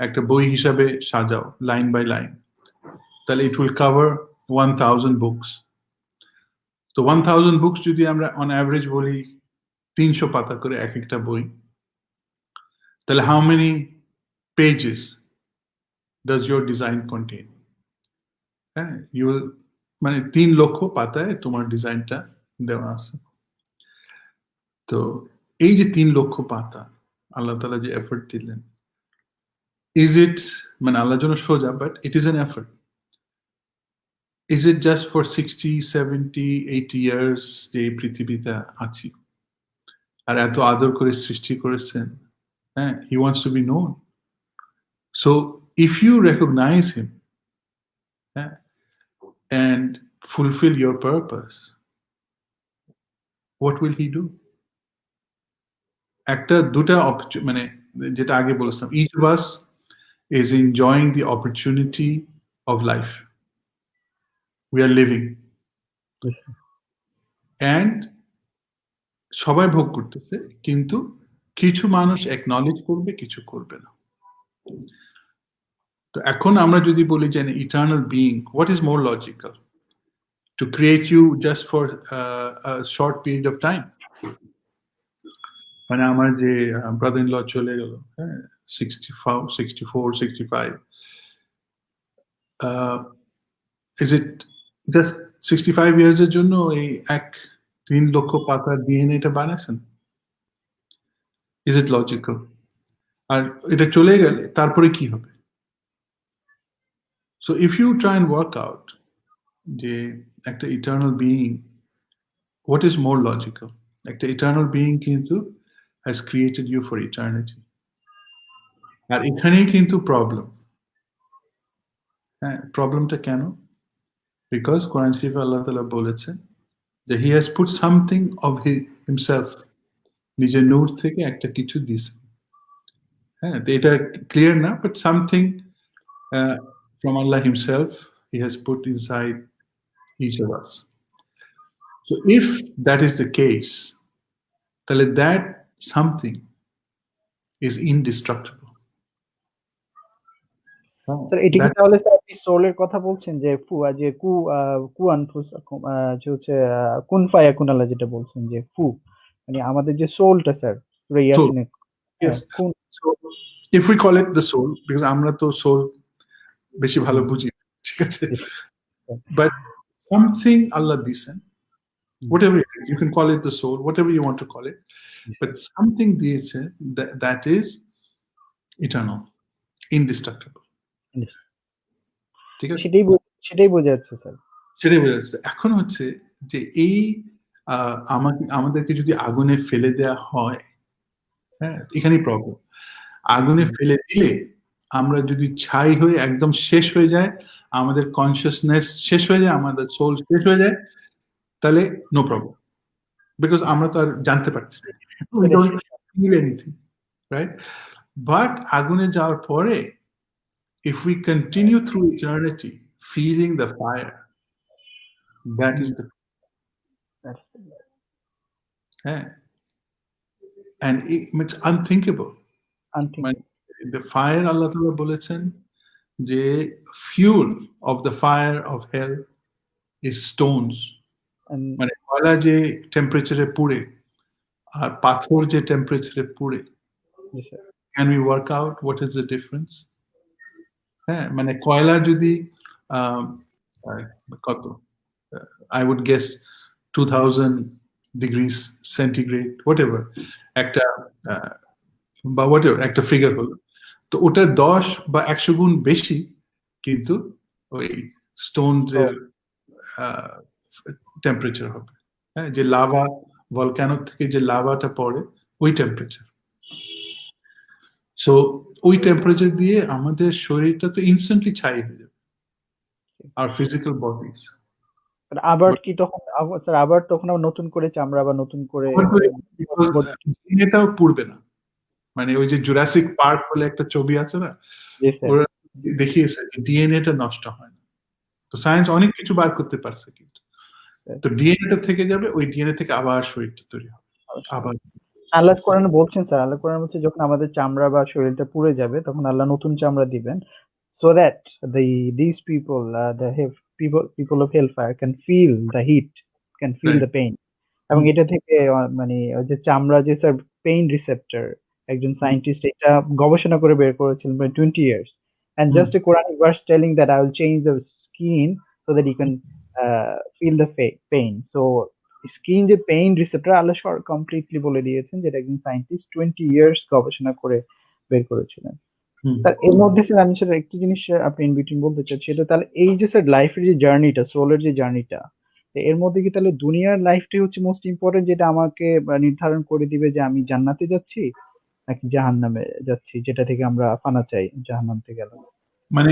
একটা বই হিসাবে সাজাও লাইন বাই লাইন, তাহলে ইট উইল কভার 1000 বুকস। তো 1000 বুকস যদি আমরা অন অ্যাভারেজ বলি 300 পাতা করে এক একটা বই, তাহলে how many pages does your design contain? হ্যাঁ, ইউ, মানে 3 লক্ষ পাতায় তোমার ডিজাইনটা দেওয়া আছে। তো এই যে 3 লক্ষ পাতা আল্লাহ তালা যে এফর্ট দিলেন, ইজ ইট, মানে আল্লাহর জন্য সোজা, but it is an effort. Is it just for 60, 70, 80 years যে এই পৃথিবীতে আছি আর এত আদর করে সৃষ্টি করেছেন? হ্যাঁ, he wants to be known. So if you recognise him, হ্যাঁ, and fulfill your purpose, what will he do? একটা দুটা মানে যেটা আগে বলেছিলাম, each of us is enjoying the opportunity of life. We are living, and সবাই ভোগ করতেছে, কিন্তু কিছু মানুষ acknowledge করবে, কিছু করবে না। তো এখন আমরা যদি বলি যে eternal being, what is more logical? To create you just for a short period of time? মানে আমার যে ব্রাদার ইন ল চলে গেল, হ্যাঁ, 65, 64, 65. Is it just 65 years এর জন্য এই 3 লক্ষ পাতা ডিএনএটা বানাচ্ছেন? Is it logical? আর এটা চলে গেলে তারপরে কি হবে? So if you try and work out যে একটা eternal being, what is more logical? একটা eternal being কিন্তু has created you for eternity. আর এখানেই কিন্তু প্রবলেম। হ্যাঁ, প্রবলেমটা কেন? Because কোরআন শরীফে আল্লাহ তাআলা বলেছেন যে he has put something of himself, নিজের নূর থেকে একটা কিছু দিয়েছেন। হ্যাঁ, তো এটা ক্লিয়ার না, but something from Allah himself he has put inside each of us. So if that is the case, তাহলে that something is indestructible. Sir এটা কি তাহলে স্যার আপনি সোলের কথা বলছেন যে যে কুয়ানফুস যে হচ্ছে কুন ফায়াকুন আল্লাহ যেটা বলছেন যে মানে আমাদের যে সোলটা স্যার সূরা ইয়াসিনে Yes. So if we call it the soul, because আমরা তো soul বেশি ভালো বুঝি, ঠিক আছে? But something Allah দিয়েছেন, whatever it is, you can call it the soul, whatever you want to call it, but something দিয়েছে that is eternal, indestructible. ঠিক আছে, সেটাই বোঝা যাচ্ছে স্যার। সেটাই বোঝা যাচ্ছে। এখন হচ্ছে যে এই আমাদেরকে যদি আগুনে ফেলে দেওয়া হয়, হ্যাঁ, এখানেই প্রবলেম। আগুনে ফেলে দিলে আমরা যদি ছাই হয়ে একদম শেষ হয়ে যায়, আমাদের কনসিয়াসনেস শেষ হয়ে যায়, আমাদের সোল শেষ হয়ে যায়, তাহলে নো প্রবলেম, বিকজ আমরা তো আর জানতে পারছি না, we don't feel anything, right? But আগুনে যাওয়ার পরে if we continue through eternity feeling the fire, that is the and it's unthinkable. The fire Allah Ta'ala বলেছেন যে fuel of the fire of hell is stones. মানে কয়লা যে টেম্পারেচারে পুড়ে আর পাথর যে টেম্পারেচারে পুড়ে, can we work out what is the difference? হ্যাঁ, মানে কয়লা যদি কত, I would guess 2000 degrees centigrade, whatever, একটা বা whatever একটা ফিগার হলো, তো ওটা 10 বা 100 গুণ বেশি কিন্তু ওই স্টোনস এর টেম্পারেচার হবে। হ্যাঁ, যে লাভা ভলক্যানো থেকে যে লাভাটা পড়ে ওই টেম্পারেচার। সো ওই টেম্পারেচার দিয়ে আমাদের শরীরটা তো ইনস্ট্যান্টলি ছাই হয়ে যাবে, আর ফিজিক্যাল বডিজ। আবার কি তখন স্যার আবার তখন নতুন করে চামড়া বা নতুন করে এটাও পুড়বে না। মানে ওই যে জুরাসিক পার্ক বলে একটা ছবি আছে না, ওরা দেখিয়েছে যে ডিএনএটা নষ্ট হয় না। তো সায়েন্স অনেক কিছু বার করতে পারছে, কিন্তু তো ডিএনএটা থেকে যাবে, ওই ডিএনএ থেকে আবার শরীরটা তৈরি হবে। আবার আল্লাহ কোরআনে বলছেন স্যার, আল্লাহ কোরআনে বলছে যখন আমাদের চামড়া বা শরীরটা পুড়ে যাবে তখন আল্লাহ নতুন চামড়া দিবেন, so that these people people of hellfire can feel the heat, can feel the pain. এবং এটা থেকে মানে যে চামড়া যে স্যার পেইন রিসেপ্টর, একজন সায়েন্টিস্ট এটা গবেষণা করে বের করেছিলেন 20 years, and just a Quranic verse telling that I will change the skin so that you can feel the pain. So skin যে পেইন রিসেপ্টর আল্লাহ কমপ্লিটলি বলে দিয়েছেন, যেটা একজন সায়েন্টিস্ট 20 years গবেষণা করে বের করেছিলেন। স্যার এর মধ্যে স্যার আমি স্যার একটি জিনিস আপনি ইন বিটুইন বলতে চাচ্ছি, সেটা তাহলে এই যে স্যার লাইফের যে জার্নিটা, সোলের যে জার্নিটা, এর মধ্যে কি তাহলে দুনিয়ার লাইফটাই হচ্ছে মোস্ট ইম্পর্টেন্ট, যেটা আমাকে নির্ধারণ করে দিবে যে আমি জান্নাতে যাচ্ছি নাকি জাহান্নামে যাচ্ছি, যেটা থেকে আমরা ফানা চাই জাহান্নাম থেকে গেলাম? মানে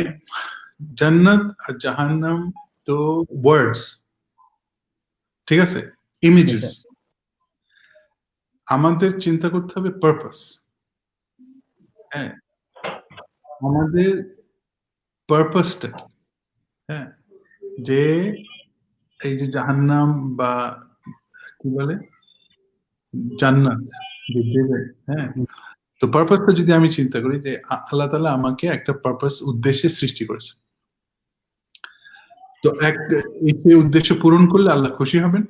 জান্নাত আর জাহান্নাম তো ওয়ার্ডস, ঠিক আছে, ইমেজেস। আমাদের চিন্তা করতে হবে পারপাস। হ্যাঁ, আমাদের পারপাসটা কি? হ্যাঁ, যে এই যে জাহান্নাম বা কি বলে জান্নাত যে দেবে, হ্যাঁ, তো পারপাসটা যদি আমি চিন্তা করি যে আল্লাহ তাআলা আমাকে একটা পারপাস উদ্দেশ্যে সৃষ্টি করেছে, তো এই উদ্দেশ্য পূরণ করলে আল্লাহ খুশি হবেন,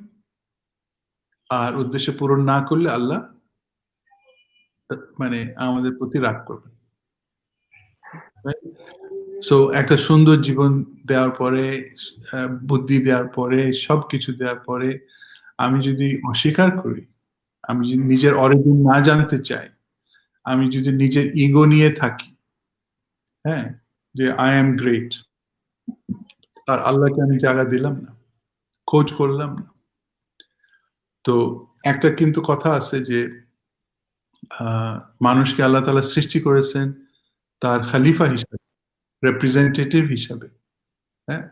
আর উদ্দেশ্য পূরণ না করলে আল্লাহ মানে আমাদের প্রতি রাগ করবেন। সো একটা সুন্দর জীবন দেওয়ার পরে, বুদ্ধি দেওয়ার পরে, সবকিছু দেওয়ার পরে আমি যদি অস্বীকার করি, আমি যদি নিজের অরিজিন না জানতে চাই, আমি যদি নিজের ইগো নিয়ে থাকি, হ্যাঁ, যে আই এম গ্রেট, আর আল্লাহকে আমি জায়গা দিলাম না, খোঁজ করলাম না। তো একটা কিন্তু কথা আছে যে মানুষকে আল্লাহ তাআলা সৃষ্টি করেছেন তার খলিফা হিসাবে, রিপ্রেজেন্টেটিভ হিসাবে। হ্যাঁ,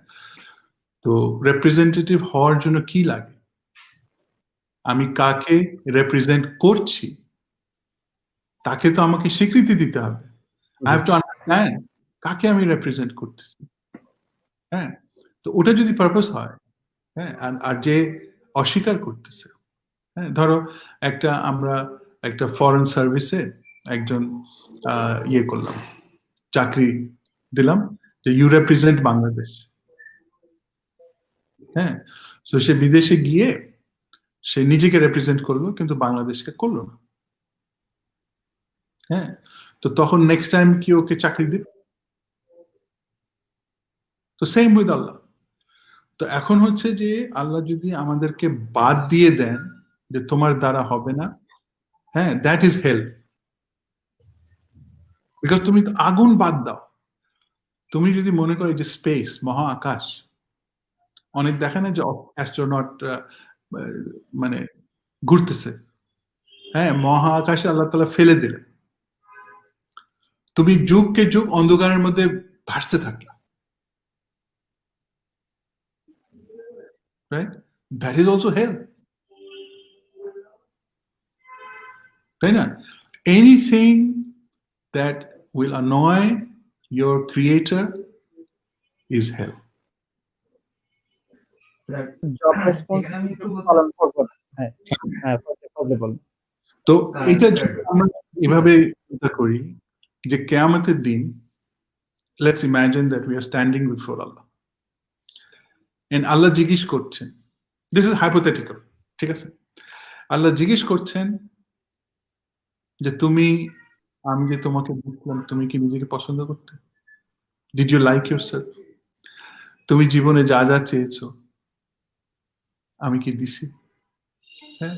তো রিপ্রেজেন্টেটিভ হওয়ার জন্য কি লাগে? আমি কাকে রিপ্রেজেন্ট করছি তাকে তো আমাকে স্বীকৃতি দিতে হবে। আই হ্যাভ টু আন্ডারস্ট্যান্ড কাকে আমি রিপ্রেজেন্ট করতেছি। হ্যাঁ, তো ওটা যদি পারপাস হয়, হ্যাঁ, আর যে অস্বীকার করতেছে, হ্যাঁ, ধরো আমরা একটা ফরেন সার্ভিসে একজন ইয়ে করলাম, চাকরি দিলাম যে ইউ রিপ্রেজেন্ট বাংলাদেশ। হ্যাঁ, তো সে বিদেশে গিয়ে সে নিজেকে রিপ্রেজেন্ট করলো কিন্তু বাংলাদেশকে করলো না। হ্যাঁ, তো তখন নেক্সট টাইম কি ওকে চাকরি দিবে? তো সেম উইথ আল্লাহ। তো এখন হচ্ছে যে আল্লাহ যদি আমাদেরকে বাদ দিয়ে দেন যে তোমার দ্বারা হবে না, হ্যাঁ, দ্যাট ইজ হেল। বিকজ তুমি তো আগুন বাদ দাও, তুমি যদি মনে করো যে স্পেস, মহা আকাশ, অনেক দেখে না যে অ্যাস্ট্রোনট মানে ঘুরতেছে, হ্যাঁ, মহা আকাশে আল্লাহ তাআলা ফেলে দিলেন, তুমি যুগকে যুগ অন্ধকারের মধ্যে ভাসতে থাকলা, রাইট? দ্যাট ইজ অলসো হেল, তাই না? Anything that will annoy your creator is hell. Sir job এখানে আমি একটু রেসপন্সিবিলিটি পালন করবো না। হ্যাঁ, হ্যাঁ, আপনি বলুন। তো এটা স্যার যদি আমরা এভাবে চিন্তা করি যে কিয়ামতের দিন, let's imagine that we are standing before Allah and আল্লাহ জিজ্ঞেস করছেন, this is hypothetical, ঠিক আছে? আল্লাহ জিজ্ঞেস করছেন যে আমি যে তোমাকে দেখলাম, তুমি কি নিজেকে পছন্দ করতে? Did you like yourself? তুমি জীবনে যা যা চেয়েছো আমি কি দিছি? হ্যাঁ,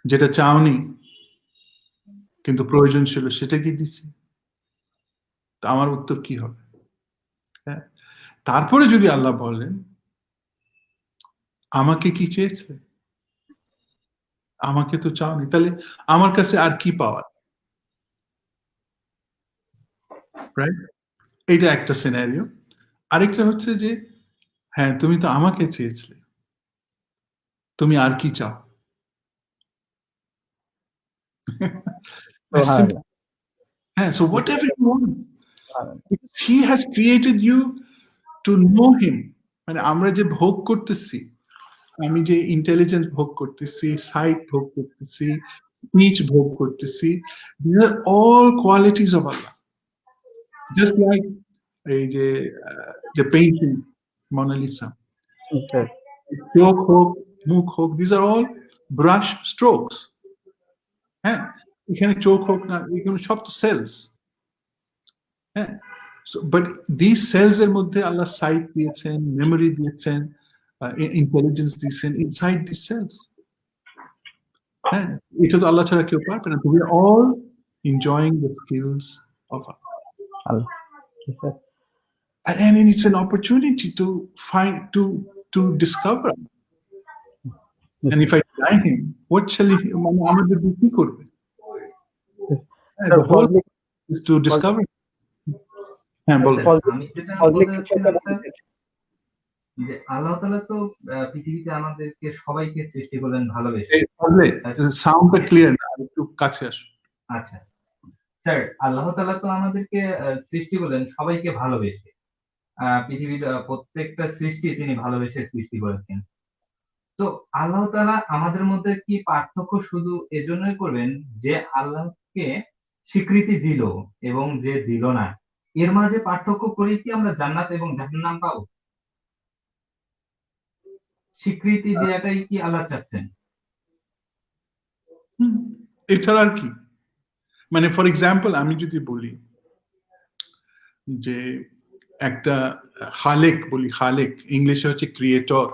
যেটা চাওনি কিন্তু প্রয়োজন ছিল সেটা কি দিছি? তা আমার উত্তর কি হবে? হ্যাঁ, তারপরে যদি আল্লাহ বলেন আমাকে কি চেয়েছে, আমাকে তো চাওনি, তাহলে আমার কাছে আর কি পাওয়ার? রাইট? এটা একটা সিনারিও। আরেকটা হচ্ছে যে হ্যাঁ, তুমি তো আমাকে চেয়েছিলে, তুমি আর কি চাও? As simple. সুবহানাল্লাহ, হ্যাঁ, so whatever you want, সুবহানাল্লাহ। because he has created you to know him. মানে আমরা যে ভোগ করতেছি, আমি যে ইন্টেলিজেন্স ভোগ করতেছি, সাইট ভোগ করতেছি, স্পিচ ভোগ করতেছি, these are all qualities of Allah. Just like এই যে পেইন্টিং মোনালিসা, স্যার, চোখ হোক, মুখ হোক, these are all brush strokes. হ্যাঁ, এখানে চোখ হোক না, এগুলো সব তো সেলস। হ্যাঁ, বাট দিস সেলস এর মধ্যে আল্লাহ সাইট দিয়েছেন, মেমোরি দিয়েছেন, ইন্টেলিজেন্স দিয়েছেন ইনসাইড দিস সেলস। হ্যাঁ, এটা তো আল্লাহ ছাড়া কেউ পারবে না। We are all enjoying the skills of Allah. Sir, and it's an opportunity to find to discover. And if I deny him, what shall he মানে আমাদের দিয়ে কি করবে? Sir, The whole Fazli is to discover. হ্যাঁ, বল। Sir, আমি যেটা ফজলি বলতে কিছু একটা চাচ্ছিলাম বলতে স্যার, চাইছেন? যে আল্লাহ তাআলা তো পৃথিবীতে আমাদেরকে সবাইকে সৃষ্টি করলেন ভালোবেসে। এই তাহলে সাউন্ডটা ক্লিয়ার না, একটু কাছে আসো। আচ্ছা স্যার, আল্লাহ তাআলা তো আমাদেরকে সৃষ্টি করলেন সবাইকে ভালোবেসে। পৃথিবীর প্রত্যেকটা সৃষ্টি তিনি ভালোবেসে সৃষ্টি করেছেন। তো আল্লাহ তাআলা আমাদের মধ্যে কি পার্থক্য শুধু এজন্যই করবেন যে আল্লাহকে স্বীকৃতি দিল এবং যে দিল না, এর মাঝে পার্থক্য করে কি আমরা জান্নাত এবং জাহান্নাম পাবো? স্বীকৃতি দেওয়াটাই কি আল্লাহ চাচ্ছেন? এছাড়া আর কি? মানে ফর এক্সাম্পল আমি যদি বলি যে একটা খালেক বলি, খালেক ইংলিশে হচ্ছে ক্রিয়েটর,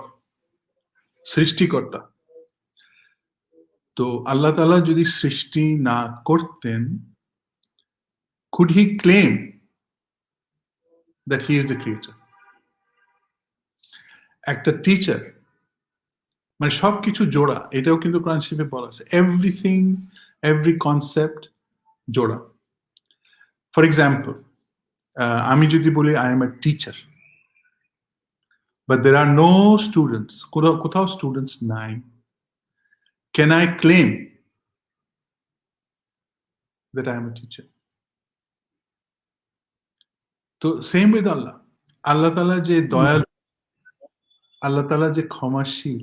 সৃষ্টিকর্তা। তো আল্লাহ তাআলা যদি সৃষ্টি না করতেন, could he claim that he is the creator? একটা টিচার, মানে সবকিছু জোড়া, এটাও কিন্তু কোরআন শরীফে বলা আছে, এভরিথিং, এভরি কনসেপ্ট জোড়া। ফর এক্সাম্পল, আমি যদি বলি I am a teacher, but there are no students, কোথাও কোথাও স্টুডেন্টস নাই, can I claim that I am a teacher? তো সেম উইথ আল্লাহ, আল্লাহ তাআলা যে দয়ালু, আল্লাহ তাআলা যে ক্ষমাশীল,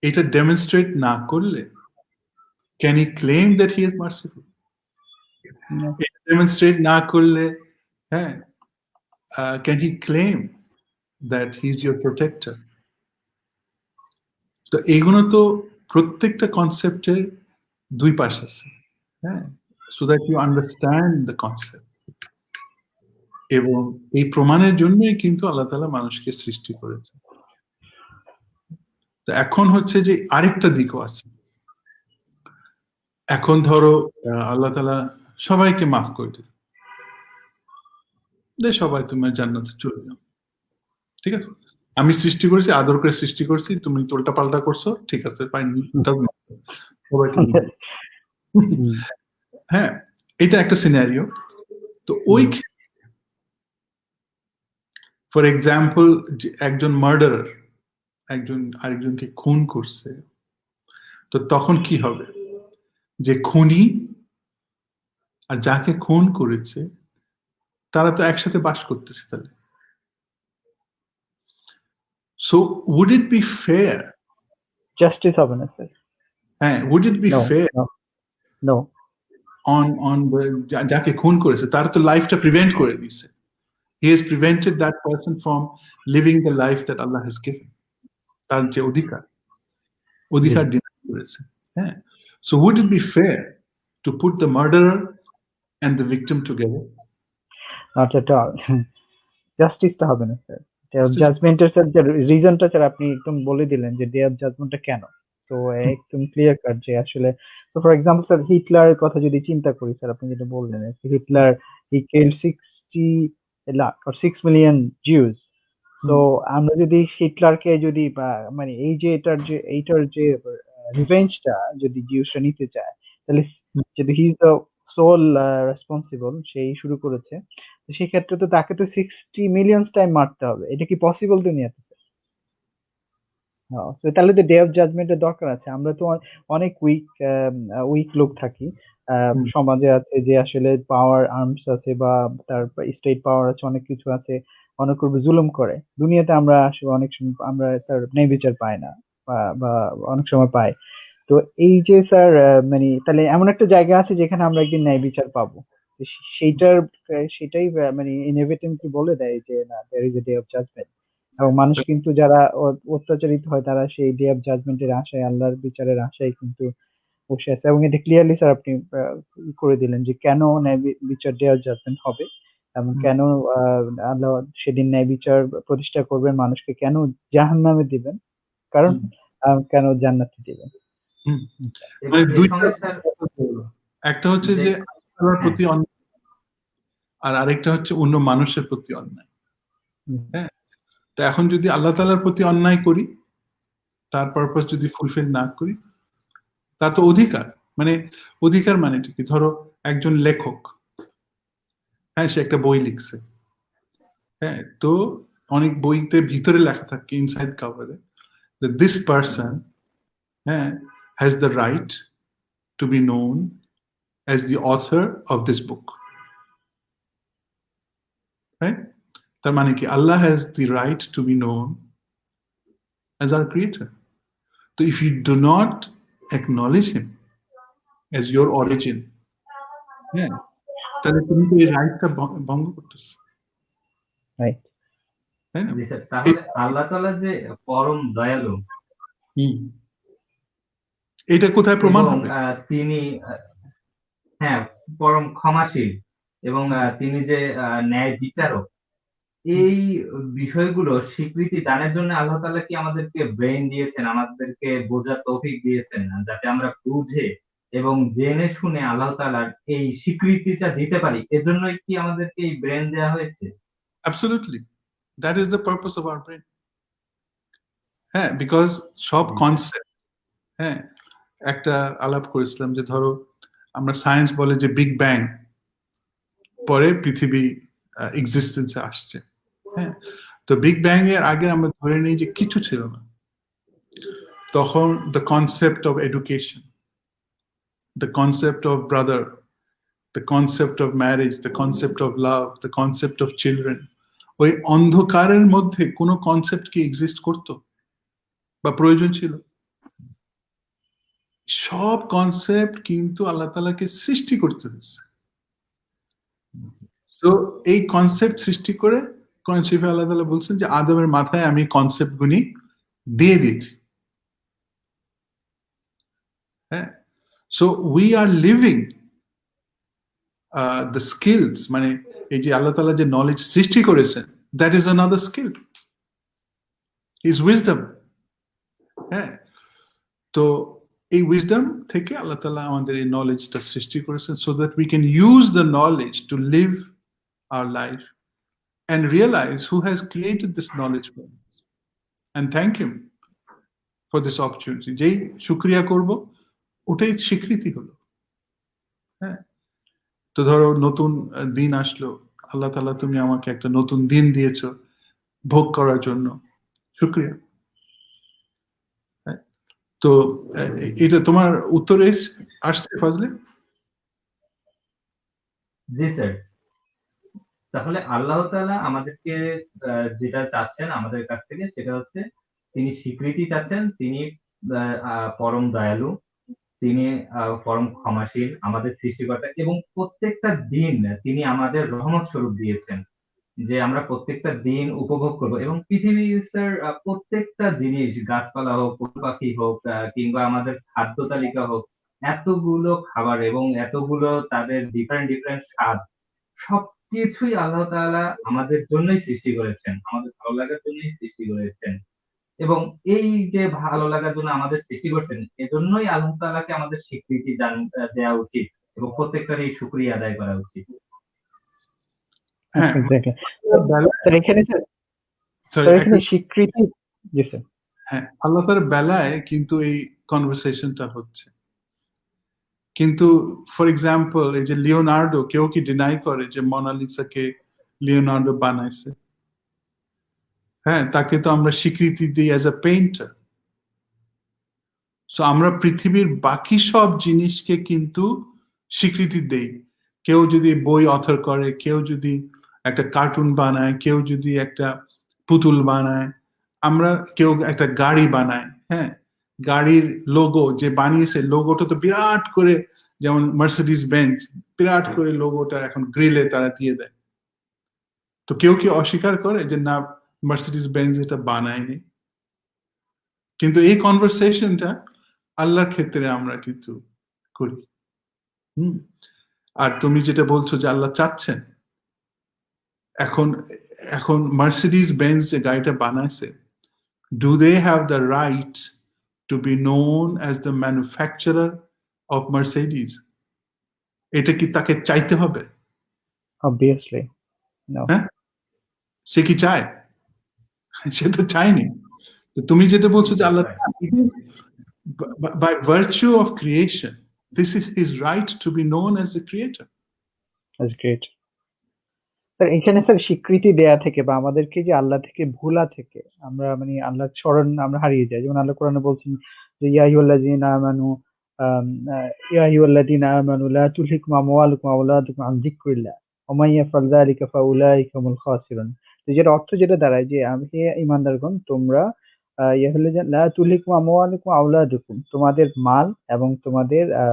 এটা ডেমনস্ট্রেট না করলে can I claim that he is merciful? No. এটা ডেমনস্ট্রেট না করলে, হ্যাঁ, can he claim that he is your protector? তো এইগুলো তো প্রত্যেকটা কনসেপ্টের দুই পাশ আছে, হ্যাঁ, so that you understand the concept. এবং এই প্রমাণের জন্যই কিন্তু আল্লাহ তাআলা মানুষকে সৃষ্টি করেছে। তো এখন হচ্ছে যে আরেকটা দিকও আছে। এখন ধরো আল্লাহ তাআলা সবাইকে মাফ করে দিল, যে সবাই তোমার জান্নাতে চলে যাও, ঠিক আছে, আমি সৃষ্টি করেছি, আদর করে সৃষ্টি করেছি, তুমি উল্টা পাল্টা করছো, ঠিক আছে, ফাইন, সবাইকে নিয়ে। হ্যাঁ, এটা একটা সিনারিও। তো ওই ফর এক্সাম্পল, একজন মার্ডারার একজন আরেকজনকে খুন করছে, তো তখন কি হবে? যে খুনি আর যাকে খুন করেছে তারা তো একসাথে বাস করতেছে, তাহলে so would it be fair? Justice হবে না স্যার। হ্যাঁ, would it be No, fair no, no. অন যাকে খুন করেছে তার তো লাইফটা প্রিভেন্ট করে দিছে, he has prevented that person from living the life that Allah has given, তার যে অধিকার ডিনাই করেছে। হ্যাঁ, so would it be fair to put the murderer and the victim together? Not at all. জাস্টিসটা হবে না sir. Day of Justice- জাজমেন্টের sir যে রিজনটা sir আপনি একদম বলে দিলেন যে ডে অফ জাজমেন্টটা কেন। সো একদম ক্লিয়ার কাট যে আসলে, সো ফর এক্সাম্পল স্যার হিটলারের কথা যদি চিন্তা করি স্যার, আপনি যেটা বললেন Hitler he killed 60 lakh or 6 million Jews. So আমরা যদি হিটলারকে যদি মানে এই যে এইটার যে রিভেঞ্জটা যদি জিউসরা নিতে চায়, তাহলে যদি he is the soul responsible, সেই শুরু করেছে, তো সেক্ষেত্রে তো তাকে তো 60 মিলিয়ন টাইম মারতে হবে। এটা কি পসিবল দুনিয়াতে? তো তাহলে তো ডে অফ জাজমেন্টের দরকার আছে। আমরা তো অনেক উইক লোক থাকি সমাজে, আছে যে আসলে পাওয়ার আর্মস আছে বা তার স্টেট পাওয়ার আছে, অনেক কিছু আছে, অনেক উপর জুলুম করে। দুনিয়াতে আমরা আসলে অনেক সময় আমরা তার ন্যায় বিচার পাই না, বা অনেক সময় পাই। তো এই যে স্যার মানে তাহলে এমন একটা জায়গা আছে যেখানে আমরা একদিন ন্যায় বিচার পাবো। তো সেটাই মানে ইনএভিটেবলি বলে দেয় যে না, there is a day of judgment. এবং মানুষ কিন্তু যারা অত্যাচারিত হয় তারা সেই ডে অফ জাজমেন্টের আশায়, আল্লাহর বিচারের আশায় কিন্তু বসে আছে। এবং এটা ক্লিয়ারলি স্যার আপনি করে দিলেন যে কেন ন্যায় বিচার, ডে অফ জাজমেন্ট হবে এবং কেন আল্লাহ সেদিন ন্যায় বিচার প্রতিষ্ঠা করবেন, মানুষকে কেন জাহান্নামে দিবেন, কারণ কেন জান্নাতে দিবেন। এবং মানে এর দুইটা সঙ্গে স্যার একটা হচ্ছে যে আল্লাহর প্রতি অন্যায়, আর আরেকটা হচ্ছে অন্য মানুষের প্রতি অন্যায়। হ্যাঁ, তো এখন যদি আল্লাহ তাআলার প্রতি অন্যায় করি, তার পারপাস যদি ফুলফিল না করি, তার তো অধিকার, মানে অধিকার মানে কি, ধরো একজন লেখক, হ্যাঁ, সে একটা বই লিখছে, হ্যাঁ, তো অনেক বইতে ভিতরে লেখা থাকে ইনসাইড কভারে that this person, হ্যাঁ, has the right to be known as the author of this book, right? তার মানে কি, আল্লাহ has the right to be known as our creator. So if you do not acknowledge him as your origin, হ্যাঁ, তাহলে তুমি তো এই রাইটটা ভঙ্গ করতেছো, রাইট। তাই না? জি স্যার, তাহলে আল্লাহ তাআলা যে পরম দয়ালু, এটা কোথায় প্রমাণ এবং হবে? তিনি হ্যাঁ পরম ক্ষমাশীল, এবং তিনি যে ন্যায় বিচারক, এই বিষয়গুলো স্বীকৃতি দানের জন্য আল্লাহ তাআলা কি আমাদেরকে ব্রেন দিয়েছেন, আমাদেরকে বোঝার তৌফিক দিয়েছেন, যাতে আমরা বুঝে এবং জেনে শুনে আল্লাহ তাআলার এই স্বীকৃতিটা দিতে পারি। এজন্যই কি আমাদেরকে এই ব্রেন দেওয়া হয়েছে? Absolutely. That is the purpose of our brain. হ্যাঁ, বিকজ সব কনসেপ্ট, হ্যাঁ, একটা আলাপ করেছিলাম যে ধরো আমরা সায়েন্স বলে যে বিগ ব্যাং পরে পৃথিবী এক্সিস্টেন্সে আসছে। হ্যাঁ, তো বিগ ব্যাং এর আগে আমরা ধরে নিই যে কিছু ছিল না। তখন the concept of education, the concept of brother, the concept of marriage, the concept of love, the concept of children, ওই অন্ধকারের মধ্যে কোনো কনসেপ্ট কি এক্সিস্ট করতো বা প্রয়োজন ছিল? সব কনসেপ্ট কিন্তু আল্লাহ তাআলাকে সৃষ্টি করতে হয়েছে। তো এই কনসেপ্ট সৃষ্টি করে কোরআন শরীফে আল্লাহ তাআলা বলছেন যে আদমের মাথায় আমি কনসেপ্ট গুলি দিয়ে দিয়েছি। হ্যাঁ, so we are living the skills, মানে এই যে আল্লাহ তাআলা যে নলেজ সৃষ্টি করেছেন, that is another skill, his wisdom. হ্যাঁ, তো এই উইজডম থেকে আল্লাহ তাআলা আমাদের এই নলেজটা সৃষ্টি করেছেন so that we can use the knowledge to live our life and realize who has created this knowledge for us and thank him for this opportunity. যেই শুকরিয়া করব ওটাই স্বীকৃতি হলো। হ্যাঁ, তো ধরো নতুন দিন আসলো, আল্লাহ তাআলা তুমি আমাকে একটা নতুন দিন দিয়েছো ভোগ করার জন্য, শুকরিয়া। তো এটা তোমার উত্তরে আসছে ফজলে? জি স্যার। তাহলে আল্লাহ তাআলা আমাদেরকে যেটা চাচ্ছেন আমাদের কাছ থেকে সেটা হচ্ছে তিনি স্বীকৃতি চাচ্ছেন, তিনি পরম দয়ালু, তিনি পরম ক্ষমাশীল, আমাদের সৃষ্টিকর্তা, এবং প্রত্যেকটা দিন তিনি আমাদের রহমত স্বরূপ দিয়েছেন যে আমরা প্রত্যেকটা দিন উপভোগ করব। এবং পৃথিবীর স্যার প্রত্যেকটা জিনিস, গাছপালা হোক, পশু পাখি হোক, কিংবা আমাদের খাদ্য তালিকা হোক, এতগুলো খাবার এবং এতগুলো তাদের ডিফারেন্ট ডিফারেন্ট স্বাদ, সবকিছুই আল্লাহ তাআলা আমাদের জন্যই সৃষ্টি করেছেন, আমাদের ভালো লাগার জন্যই সৃষ্টি করেছেন। এবং এই যে ভালো লাগার জন্য আমাদের সৃষ্টি করছেন, এজন্যই আল্লাহ তাআলাকে আমাদের স্বীকৃতি দেওয়া উচিত এবং প্রত্যেকটারই শুকরিয়া আদায় করা উচিত। হ্যাঁ, এক্স্যাক্টলি। স্যার এখানে স্বীকৃতি, জি স্যার। হ্যাঁ, আল্লাহ তাআলার বেলায় কিন্তু এই কনভারসেশনটা হচ্ছে। কিন্তু ফর এক্সাম্পল এই যে লিওনার্ডো, কেউ কি ডিনাই করে যে মোনালিসাকে লিওনার্ডো বানাইছে? হ্যাঁ, তাকে তো আমরা স্বীকৃতি দিই অ্যাজ আ পেইন্টার। সো আমরা পৃথিবীর বাকি সব জিনিসকে কিন্তু স্বীকৃতি দেই। কেউ যদি বই অথর করে, কেউ যদি একটা কার্টুন বানায়, কেউ যদি একটা পুতুল বানায়, আমরা কেউ একটা গাড়ি বানায়, হ্যাঁ, গাড়ির লোগো যে বানিয়েছে, লোগোটা তো বিরাট করে, যেমন মার্সিডিজ বেঞ্চ, বিরাট করে লোগোটা এখন গ্রিলে তারা দিয়ে দেয়। তো কেউ কি অস্বীকার করে যে না, মার্সিডিজ বেঞ্চ এটা বানায়নি? কিন্তু এই কনভারসেশনটা আল্লাহর ক্ষেত্রে আমরা কিন্তু করি। আর তুমি যেটা বলছো যে আল্লাহ চাচ্ছেন, এখন এখন মার্সিডিজ বেঞ্জ যে গাড়িটা বানাইছে, do they have the right to be known as the manufacturer of Mercedes? এটা কি তাকে চাইতে হবে? Obviously no. হ্যাঁ, সে কি চায়? সে তো চায়নি। তুমি যেটা বলছো যে আল্লাহ by virtue of creation, this is his right to be known as the creator. That's great. Sir এখানে স্যার স্বীকৃতি দেয়া থেকে বা আমাদেরকে যে আল্লাহ থেকে ভোলা থেকে আমরা মানে আল্লাহর স্মরণ আমরা হারিয়ে যাই। যেমন আল্লাহ কোরআনে বলছেন যে ইয়া আইয়ুহাল্লাযীনা আমানু ইয়া আইয়ুহাল্লাযীনা আমানু লা তুলহিকুম আমওয়ালুকুম ওয়া আওলাদুকুম আন যিকরিল্লাহ ওয়া মান ইয়াফআল যালিকা ফাউলাইকা হুমুল খাসিরুন। তো যেটা অর্থ যেটা দাঁড়ায় যে হে ঈমানদারগণ, তোমরা ইয়া আইয়ুহাল্লাযীনা লা তুলহিকুম আমওয়ালুকুম ওয়া আওলাদুকুম, তোমাদের মাল এবং তোমাদের আ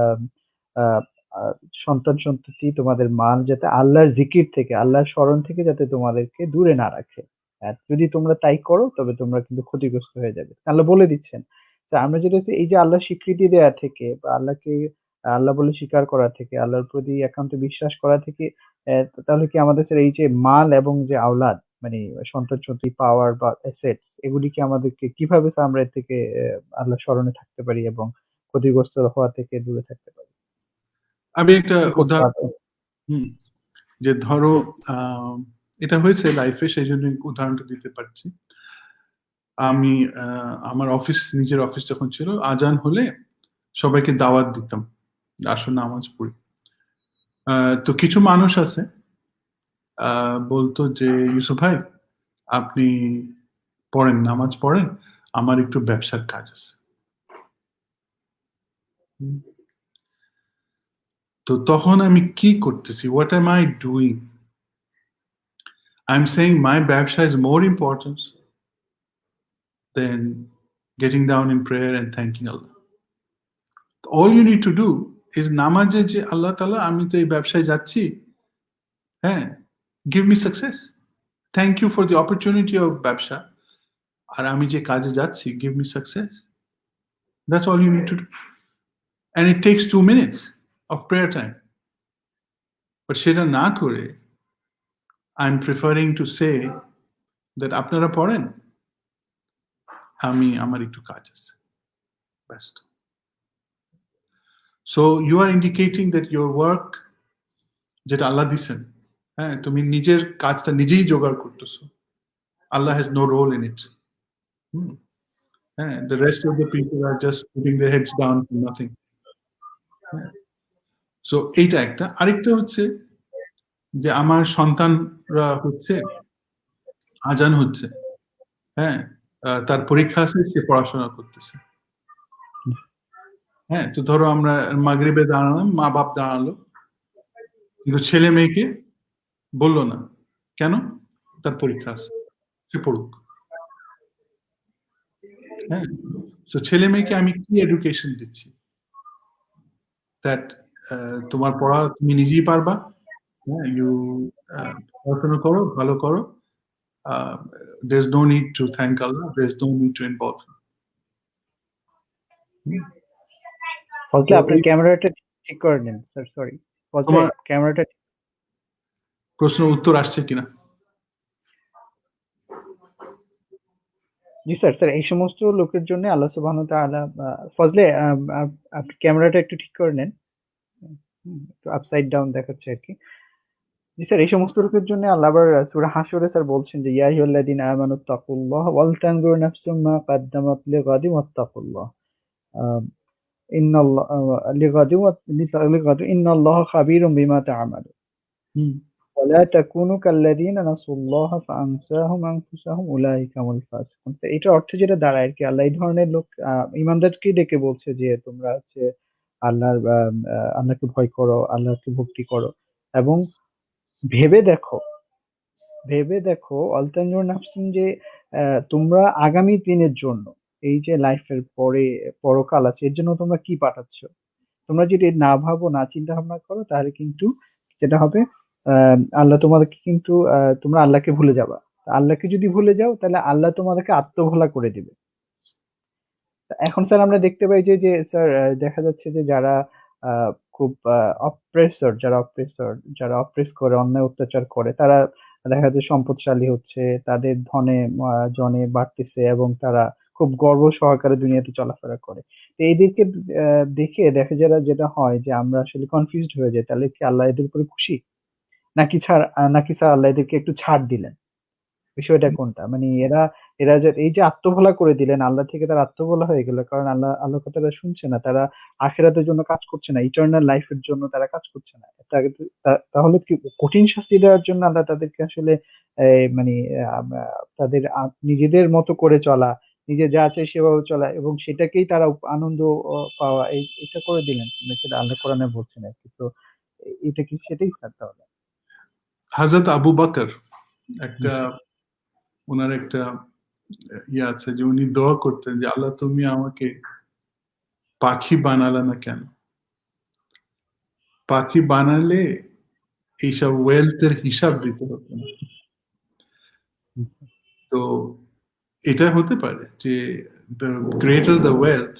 আ সন্তান-সন্ততি, তোমাদের মাল যাতে আল্লাহর জিকির থেকে, আল্লাহর স্মরণ থেকে যাতে তোমাদেরকে দূরে না রাখে। যদি তোমরা তাই করো তবে তোমরা কিন্তু ক্ষতিগ্রস্ত হয়ে যাবে। আল্লাহ বলে দিচ্ছেন। আমরা যেটা হচ্ছে এই যে আল্লাহর স্বীকৃতি দেয়া থেকে বা আল্লাহকে আল্লাহ বলে স্বীকার করা থেকে, আল্লাহর প্রতি একান্ত বিশ্বাস করা থেকে তাহলে কি আমাদের স্যার এই যে মাল এবং যে আওলাদ মানে সন্তান-সন্ততি পাওয়ার বা অ্যাসেটস এগুলি কি আমাদেরকে কিভাবে স্যার আমরা এর থেকে আল্লাহর স্মরণে থাকতে পারি এবং ক্ষতিগ্রস্ত হওয়া থেকে দূরে থাকতে পারি? আমি একটা কি করতে উদাহরণ হবে? যে ধরো এটা হয়েছে লাইফে, সেই জন্য উদাহরণটা দিতে পারছি। আমি আমার নিজের অফিস যখন ছিল, আজান হলে সবাইকে দাওয়াত দিতাম, আসো নামাজ পড়ি। তো কিছু মানুষ আছে বলতো যে ইউসুফ ভাই আপনি পড়েন, নামাজ পড়েন, আমার একটু ব্যবসার কাজ আছে। তো তখন আমি কি করতেছি? What am I doing? I am saying my ব্যবসা is more important than getting down in prayer and thanking Allah. All you need to do is নামাজে যে আল্লাহ তাআলা আমি তো এই ব্যবসায় যাচ্ছি, হ্যাঁ, give me success, thank you for the opportunity of ব্যবসা, আর আমি যে কাজে যাচ্ছি give me success. That's all you need to do, and it takes 2 minutes of prayer time. But সেটা না করে I'm preferring to say that আপনারা পড়েন, আমি আমার একটু কাজ আছে, ব্যস্ত। So you are indicating that your work যেটা আল্লাহ দিছেন, হ্যাঁ, তুমি নিজের কাজটা নিজেই জোগাড় করতেছো, Allah has no role in it. The rest of the people are just putting their heads down for nothing. So এইটা একটা। আরেকটা হচ্ছে যে আমার সন্তানরা হচ্ছে আজান হচ্ছে, হ্যাঁ, তার পরীক্ষা আছে, সে পড়াশোনা করতেছে। হ্যাঁ, তো ধরো আমরা মাগরিবে দাঁড়ালাম, মা বাপ দাঁড়ালো, কিন্তু ছেলে মেয়েকে বললো না, কেন? তার পরীক্ষা আছে, সে পড়ুক। হ্যাঁ, তো ছেলে মেয়েকে আমি কি এডুকেশন দিচ্ছি? দ্যাট তোমার পড়া তুমি নিজেই পারবা, হ্যাঁ, ইউ পড়াশোনা করো, ভালো করো, there's no need to thank Allah, there's no need to involve him. Fazle আপনার ক্যামেরাটা ঠিক করে নিন স্যার, সরি ফজলে তোমার ক্যামেরাটা। প্রশ্ন উত্তর আসছে কিনা? জি স্যার, স্যার এই সমস্ত লোকের জন্য আল্লাহ সুবহানাহু ওয়া তাআলা ফজলে আপনি ক্যামেরাটা একটু ঠিক করে নেন, একটু আপসাইড ডাউন দেখাচ্ছে আর কি। জি স্যার, এই সমস্ত লোকের জন্য আল্লাহ আবার সূরা হাশরে স্যার বলছেন যে ইয়া আইয়ুহাল্লাযীনা আমানুত্তাকুল্লাহ ওয়াল তানজুর নাফসুম মা কদ্দামাত লিগাদিন ওয়াত্তাকুল্লাহ লিগাদিন ইন্নাল্লাহা খাবীরুম বিমা তা'মালুন ওয়ালা তাকুনু কাল্লাযীনা নাসুল্লাহা ফাআনসাহুম আনফুসাহুম উলাইকা হুমুল ফাসিকুন। তো এটার অর্থ যেটা দাঁড়ায় আর কি, আল্লাহ এই ধরনের লোক ঈমানদারকেই ডেকে বলছে যে তোমরা হচ্ছে আল্লাহকে ভয় করো, আল্লাহকে ভক্তি করো এবং ভেবে দেখো অল্টারনেটিভ নাফসিন যে তোমরা আগামী দিনের জন্য এই যে লাইফের পরে পরকাল আছে এর জন্য তোমরা কি পাঠাচ্ছ। তোমরা যদি না ভাবো, না চিন্তা ভাবনা করো, তাহলে কিন্তু যেটা হবে আল্লাহ তোমাদেরকে কিন্তু তোমরা আল্লাহকে ভুলে যাবা। আল্লাহকে যদি ভুলে যাও তাহলে আল্লাহ তোমাদেরকে আত্মভোলা করে দিবে। এখন স্যার আমরা দেখতে পাই যে স্যার দেখা যাচ্ছে যে যারা খুব যারা অপ্রেস করে, অন্যায় অত্যাচার করে, তারা দেখা যায় সম্পদশালী হচ্ছে, তাদের ধনে জনে বাড়তেছে এবং তারা খুব গর্ব সহকারে দুনিয়াতে চলাফেরা করে। তো এদেরকে দেখে যেটা হয় যে আমরা আসলে কনফিউজড হয়ে যাই, তাহলে কি আল্লাহ এদের উপরে খুশি নাকি স্যার আল্লাহ এদেরকে একটু ছাড় দিলেন? বিষয়টা কোনটা? মানে এরা যে এই যে আত্মভোলা করে দিলেন, আল্লাহ থেকে তারা আত্মভোলা হয়ে গেল। কারণ আল্লাহর কথাটা শুনছে না। তারা আখিরাতের জন্য কাজ করছে না। ইটারনাল লাইফ এর জন্য তারা কাজ করছে না। তাহলে কি কঠিন শাস্তি দেওয়ার জন্য আল্লাহ তাদেরকে আসলে মানে তাদের নিজেদের মতো করে চলা, নিজে যা চায় সেভাবে চলা এবং সেটাকেই তারা আনন্দ পাওয়া, এটা করে দিলেন। সেটা আল্লাহ কোরআনে বলছেন আরকি। তো এটা কি সেটাই স্যার তাহলে? হযরত আবু বকর ওনার একটা ইয়ে আছে যে উনি দোয়া করতেন যে আল্লাহ তুমি আমাকে পাখি বানালে না কেন? পাখি বানালে এইসব ওয়েলথের হিসাব দিতে হতো না। তো এটা হতে পারে যে the greater the wealth,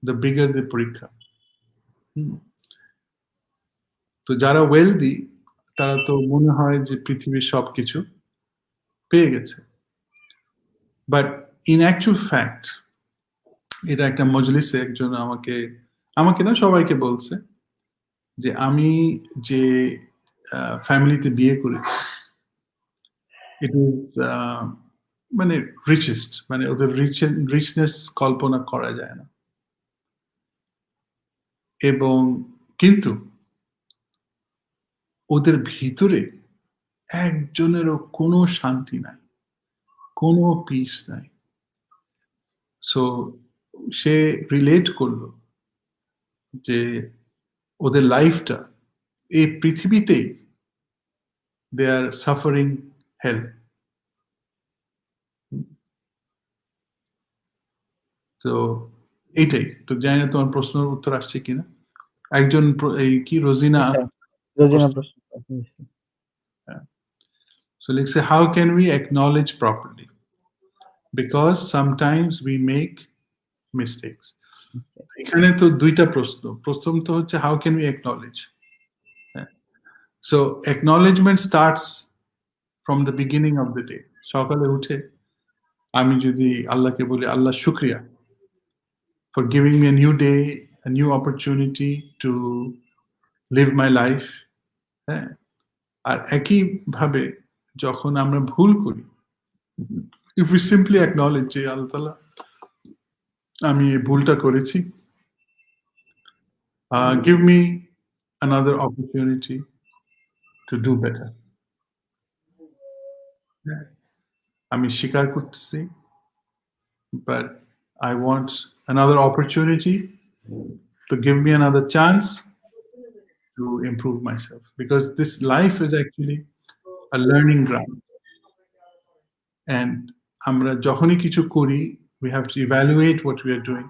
the bigger the পরীক্ষা। তো যারা ওয়েলদি তারা তো মনে হয় যে পৃথিবীর সবকিছু পেয়ে গেছে, বাট ইন অ্যাকচুয়াল ফ্যাক্ট এটা একটা মজলিসে একজন আমাকে না সবাইকে বলছে যে আমি যে ফ্যামিলিতে বিয়ে করেছি ইট ইজ মানে রিচেস্ট, মানে ওদের রিচনেস কল্পনা করা যায় না, এবং কিন্তু ওদের ভিতরে একজনেরও কোনো শান্তি নাই, কোনো পিস নাই। সো সে রিলেট করলো যে ওদের লাইফটা এই পৃথিবীতেই দে আর সাফারিং হেল। তো এইটাই তো, জানি না তোমার প্রশ্নের উত্তর আসছে কিনা। একজন এই কি রোজিনা রোজিনা প্রশ্ন করেছে। So let's say, how can we acknowledge properly? Because sometimes we make mistakes. এখানে তো দুইটা প্রশ্ন। প্রথম তো হচ্ছে how can we acknowledge? So acknowledgement starts from the beginning of the day. সকালে উঠে আমি যদি আল্লাহকে বলি, আল্লাহ শুকরিয়া for giving me a new day, a new opportunity to live my life. হ্যাঁ, আর একই ভাবে যখন আমরা ভুল করি, if we simply acknowledge যে আল্লাহ তাআলা আমি এই ভুলটা করেছি, give me another opportunity to do better. আমি স্বীকার করতেছি, but I want another opportunity to give me another chance to improve myself, because this life is actually a learning ground. And আমরা যখনই কিছু করি, we have to evaluate what we are doing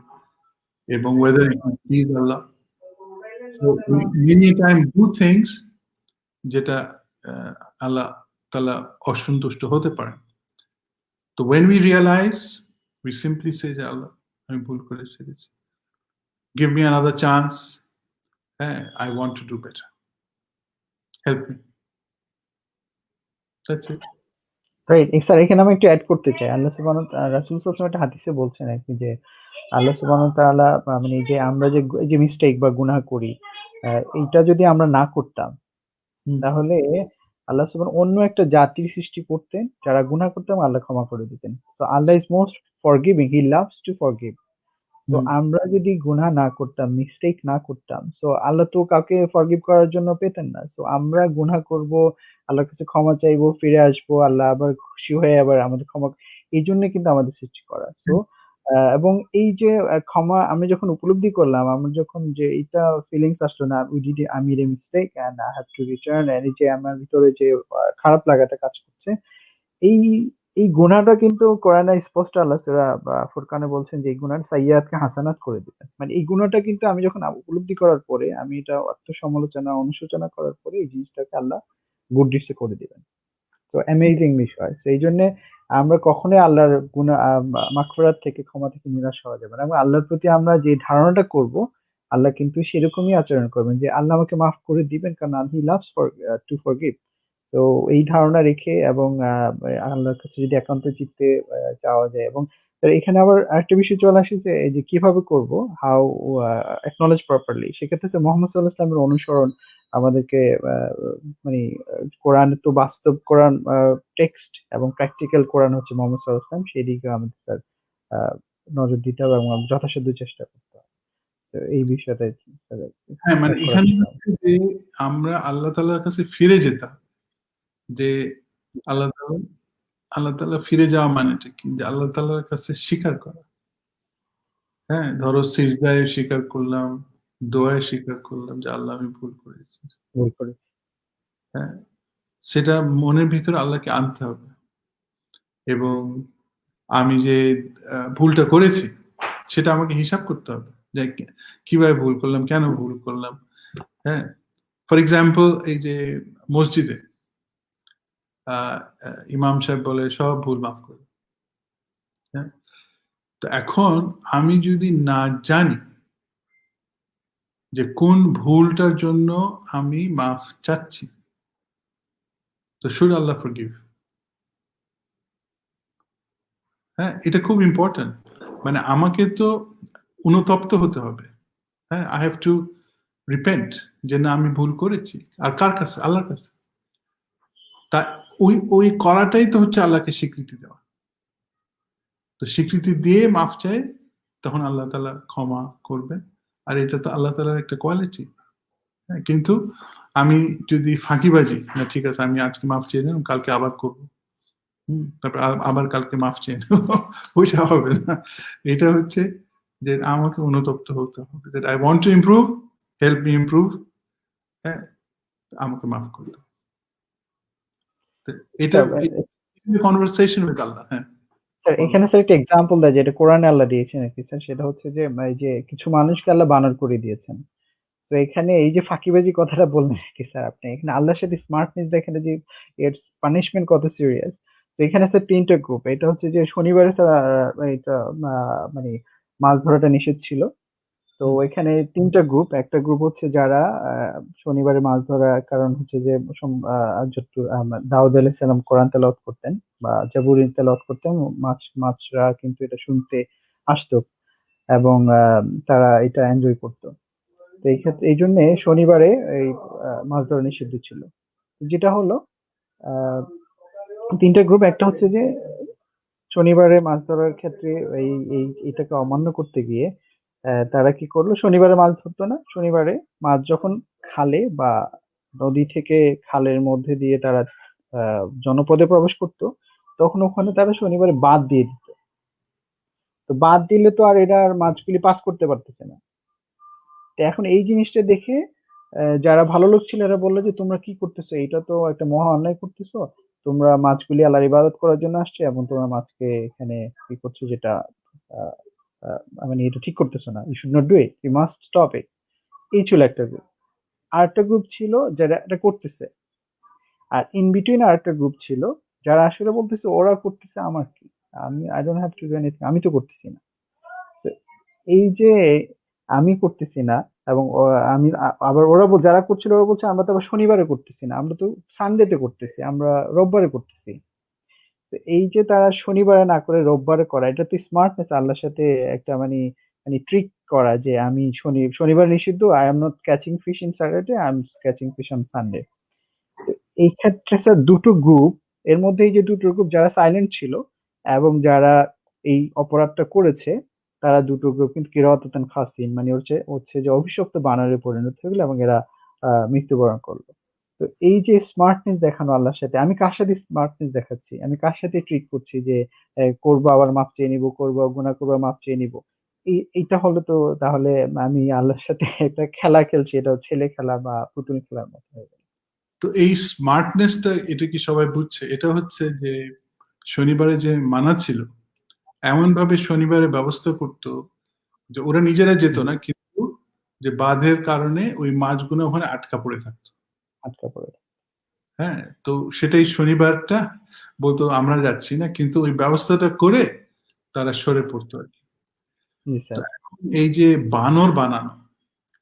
এবং whether it will please Allah. So we many a time do things যেটা আল্লাহ তাআলা অসন্তুষ্ট হতে পারে। তো when we realize, we simply say যে আল্লাহ আমি ভুল করে ফেলেছি, give me another chance, I want to do better, help me. That's it. Right, sir এখানে আমি একটু অ্যাড করতে চাই। আল্লাহ সুবহানাহু ওয়া তাআলা, রাসূল সাল্লাল্লাহু আলাইহি ওয়াসাল্লাম একটা হাদিসে বলছেন আরকি যে আল্লাহ সুবহানাহু ওয়া তাআলা মানে যে আমরা যে মিস্টেক বা গুনাহ করি, এইটা যদি আমরা না করতাম তাহলে আল্লাহ সুবহানাহু অন্য একটা জাতির সৃষ্টি করতেন যারা গুনাহ করতাম, আল্লাহ ক্ষমা করে দিতেন। তো Allah is most forgiving, he loves to forgive. তো আমরা যদি গুনাহ না করতাম, মিস্টেক না করতাম, সো আল্লাহ তো কাউকে ফরগিভ করার জন্য পেতেন না। সো আমরা গুনাহ করব, আল্লাহর কাছে ক্ষমা চাইবো, ফিরে আসবো, আল্লাহ আবার খুশি হয়ে আবার আমাদের ক্ষমা, এইজন্য কিন্তু আমাদের সৃষ্টি করা। সো এবং এই যে ক্ষমা আমি যখন উপলব্ধি করলাম, আমার যখন যে এইটা ফিলিংস আসলো না, I made a mistake and I have to return, and এই যে আমার ভিতরে যে খারাপ লাগাটা কাজ করছে, এই এই গুনাহটা কিন্তু কোরআনে স্পষ্ট আল্লাহ সূরা ফুরকানে বলছেন যে এই গুনাহ সাইয়্যাতকে হাসানাত করে দিবেন। মানে এই গুনাহটা কিন্তু আমি যখন উপলব্ধি করার পরে, আমি এটা আত্মসমালোচনা, অনুশোচনা করার পরে এই জিনিসটাকে আল্লাহ গুড ডিডস এ করে দিবেন। তো অ্যামেজিং বিষয়। তো এইজন্যে আমরা কখনোই আল্লাহর মাগফিরাত থেকে, ক্ষমা থেকে নিরাশ হওয়া যাবে না। এবং আল্লাহর প্রতি আমরা যে ধারণাটা করব, আল্লাহ কিন্তু সেরকমই আচরণ করবেন যে আল্লাহ আমাকে মাফ করে দিবেন, কারণ হি লাভস টু ফরগিভ। তো এই ধারণা রেখে এবং আল্লাহর কাছে যদি একান্ত চিত্তে চাওয়া যায়, এবং এখানে আবার আরেকটা বিষয় চলে আসে যে এই যে কিভাবে করব, হাউ অ্যাকনলেজ প্রপারলি। সেক্ষেত্রে মুহাম্মদ সাল্লাল্লাহু আলাইহি ওয়াসাল্লামের অনুসরণ আমাদেরকে মানে কোরআন তো বাস্তব কোরআন টেক্সট এবং প্র্যাকটিক্যাল কোরআন হচ্ছে মুহাম্মদ সাল্লাল্লাহু আলাইহি ওয়াসাল্লাম, সেদিকে আমাদের স্যার নজর দিতে হবে এবং যথাসাধ্য চেষ্টা করতে হবে। তো এই বিষয়টা হ্যাঁ, মানে এখানে হচ্ছে যে আমরা আল্লাহ তাআলার কাছে ফিরে যেতাম, যে আল্লাহ তাআলা ফিরে যাওয়া মানেটা কি? যে আল্লাহ তাআলার কাছে স্বীকার করা। হ্যাঁ, ধরো সিজদায় স্বীকার করলাম, দোয়ায় স্বীকার করলাম যে আল্লাহ আমি ভুল করেছি। ভুল করেছি। হ্যাঁ, সেটা মনের ভিতরে আল্লাহকে আনতে হবে, এবং আমি যে ভুলটা করেছি সেটা আমাকে হিসাব করতে হবে যে কিভাবে ভুল করলাম, কেন ভুল করলাম। হ্যাঁ, ফর এক্সাম্পল এই যে মসজিদে ইমাম সাহেব বলে সব ভুল মাফ করে। হ্যাঁ, তো এখন আমি যদি না জানি যে কোন ভুলটার জন্য আমি মাফ চাচ্ছি, তো should Allah forgive? হ্যাঁ, এটা খুব ইম্পর্টেন্ট। মানে আমাকে তো অনুতপ্ত হতে হবে। হ্যাঁ, আই হ্যাভ টু রিপেন্ট যে না আমি ভুল করেছি। আর কার কাছে? আল্লাহর কাছে। তা ওই করাটাই তো হচ্ছে আল্লাহকে স্বীকৃতি দেওয়া। তো স্বীকৃতি দিয়ে মাফ চাই, তখন আল্লাহ তাআলা ক্ষমা করবেন। আর এটা তো আল্লাহ তাআলার একটা কোয়ালিটি। হ্যাঁ, কিন্তু আমি যদি ফাঁকিবাজি, না ঠিক আছে আমি আজকে মাফ চেয়ে নিলাম, কালকে আবার করবো। তারপর আবার কালকে মাফ চেয়ে নেব, ওইটা হবে না। এটা হচ্ছে যে আমাকে অনুতপ্ত হতে হবে, that I want to improve, help me improve, হ্যাঁ, আমাকে মাফ করতে হবে। তো এটা কনভারসেশন উইথ আল্লাহ। হ্যাঁ, স্যার এখানে স্যার একটা এক্সাম্পল দেয় যেটা কোরআনে আল্লাহ দিয়েছেন আর কি স্যার, সেটা হচ্ছে যে এই যে কিছু মানুষকে আল্লাহ বানর করে দিয়েছেন। তো এখানে এই যে ফাঁকিবাজি কথাটা বললেন আর কি স্যার আপনি, এখানে আল্লাহর সাথে স্মার্টনেস দেখেন যে এর পানিশমেন্ট কত সিরিয়াস। তো এখানে স্যার ৩ টা গ্রুপ, এটা হচ্ছে যে শনিবারে স্যার এটা মানে মাছ ধরাটা নিষেধ ছিল। তো এখানে ৩ টা গ্রুপ, একটা গ্রুপ হচ্ছে যারা শনিবারে মাছ ধরার কারণ হচ্ছে যে দাউদ আলাইহিস সালাম কোরআন তেলাওয়াত করতেন বা জাবুর তেলাওয়াত করতেন, মাছরা কিন্তু এটা শুনতে আসতো এবং তারা এটা এনজয় করতো। তো এই ক্ষেত্রে এই জন্য শনিবারে এই মাছ ধরা নিষিদ্ধ ছিল। যেটা হলো আহ ৩ টা গ্রুপ, একটা হচ্ছে যে শনিবারে মাছ ধরার ক্ষেত্রে এই এই এটাকে অমান্য করতে গিয়ে তারা কি করলো, শনিবারে মাছ ধরতো না, শনিবারে মাছ যখন খালে বা নদী থেকে খালের মধ্যে দিয়ে তারা জনপদে প্রবেশ করতো, তখন ওখানে তারা শনিবারে বাদ দিয়ে দিত। তো বাদ দিলে তো আর এটা আর মাছগুলি পাস করতে পারতেছে না। তো এখন এই জিনিসটা দেখে যারা ভালো লোক ছিল এরা বললো যে তোমরা কি করতেছো, এটা তো একটা মহা অন্যায় করতেছো, তোমরা মাছগুলি আল্লাহর ইবাদত করার জন্য আসছে এবং তোমরা মাছকে এখানে কি করছো, যেটা আহ, মানে এটা ঠিক করতেছো না, you should not do it, you must stop it. এই ছিল একটা গ্রুপ। আর একটা গ্রুপ ছিল যারা এটা করতেছে, আর ইন বিটুইন আর একটা গ্রুপ ছিল যারা আসলে বলতেছে ওরা করতেছে আমার কি, I don't have to do anything, আমি তো করতেছি না। তো এই যে আমি করতেছি না এবং আমি আবার ওরা যারা করছিল ওরা বলছে আমরা তো আবার শনিবারে করতেছি না, আমরা তো সানডেতে করতেছি, আমরা রোববারে করতেছি। তো এই যে তারা শনিবারে না করে রোববারে করা, এটা তো স্মার্টনেস, আল্লাহর সাথে একটা মানে মানে ট্রিক করা যে আমি শনিবার নিষিদ্ধ, I am not catching fish in Saturday, I am catching fish on Sunday. এই ক্ষেত্রে স্যার দুটো গ্রুপ, এর মধ্যে এই যে দুটো গ্রুপ যারা সাইলেন্ট ছিল এবং যারা এই অপরাধটা করেছে, তারা দুটো গ্রুপ কিন্তু কিরাতান খাসিন, মানে হচ্ছে হচ্ছে যে অভিশপ্ত বানরে পরিণত হয়ে গেল এবং এরা মৃত্যুবরণ করলো। তো এই যে স্মার্টনেস দেখানো আল্লাহর সাথে, আমি কার সাথে স্মার্টনেস দেখাচ্ছি, আমি কার সাথে ট্রিক করছি যে করবো আবার মাপ চেয়ে নিবো, করবো গুনাহ করবো মাপ চেয়ে নিবো। এইটা হলো তো তাহলে আমি আল্লাহর সাথে একটা খেলা খেলছি, এটা ছেলে খেলা বা পুতুল খেলার মতো হয়ে গেল। তো এই স্মার্টনেসটা এটা কি সবাই বুঝছে? এটা হচ্ছে যে শনিবারে যে মানা ছিল, এমন ভাবে শনিবারে ব্যবস্থা করতো যে ওরা নিজেরা যেত না, কিন্তু যে বাঁধের কারণে ওই মাছগুলো ওখানে আটকা পড়ে থাকতো। আটকা পড়ে। হ্যাঁ, তো সেটাই শনিবারটা বলতো আমরা যাচ্ছি না, কিন্তু ওই ব্যবস্থাটা করে তারা সরে পড়তো আর কি। জি তো স্যার। এখন এই যে বানর বানানো,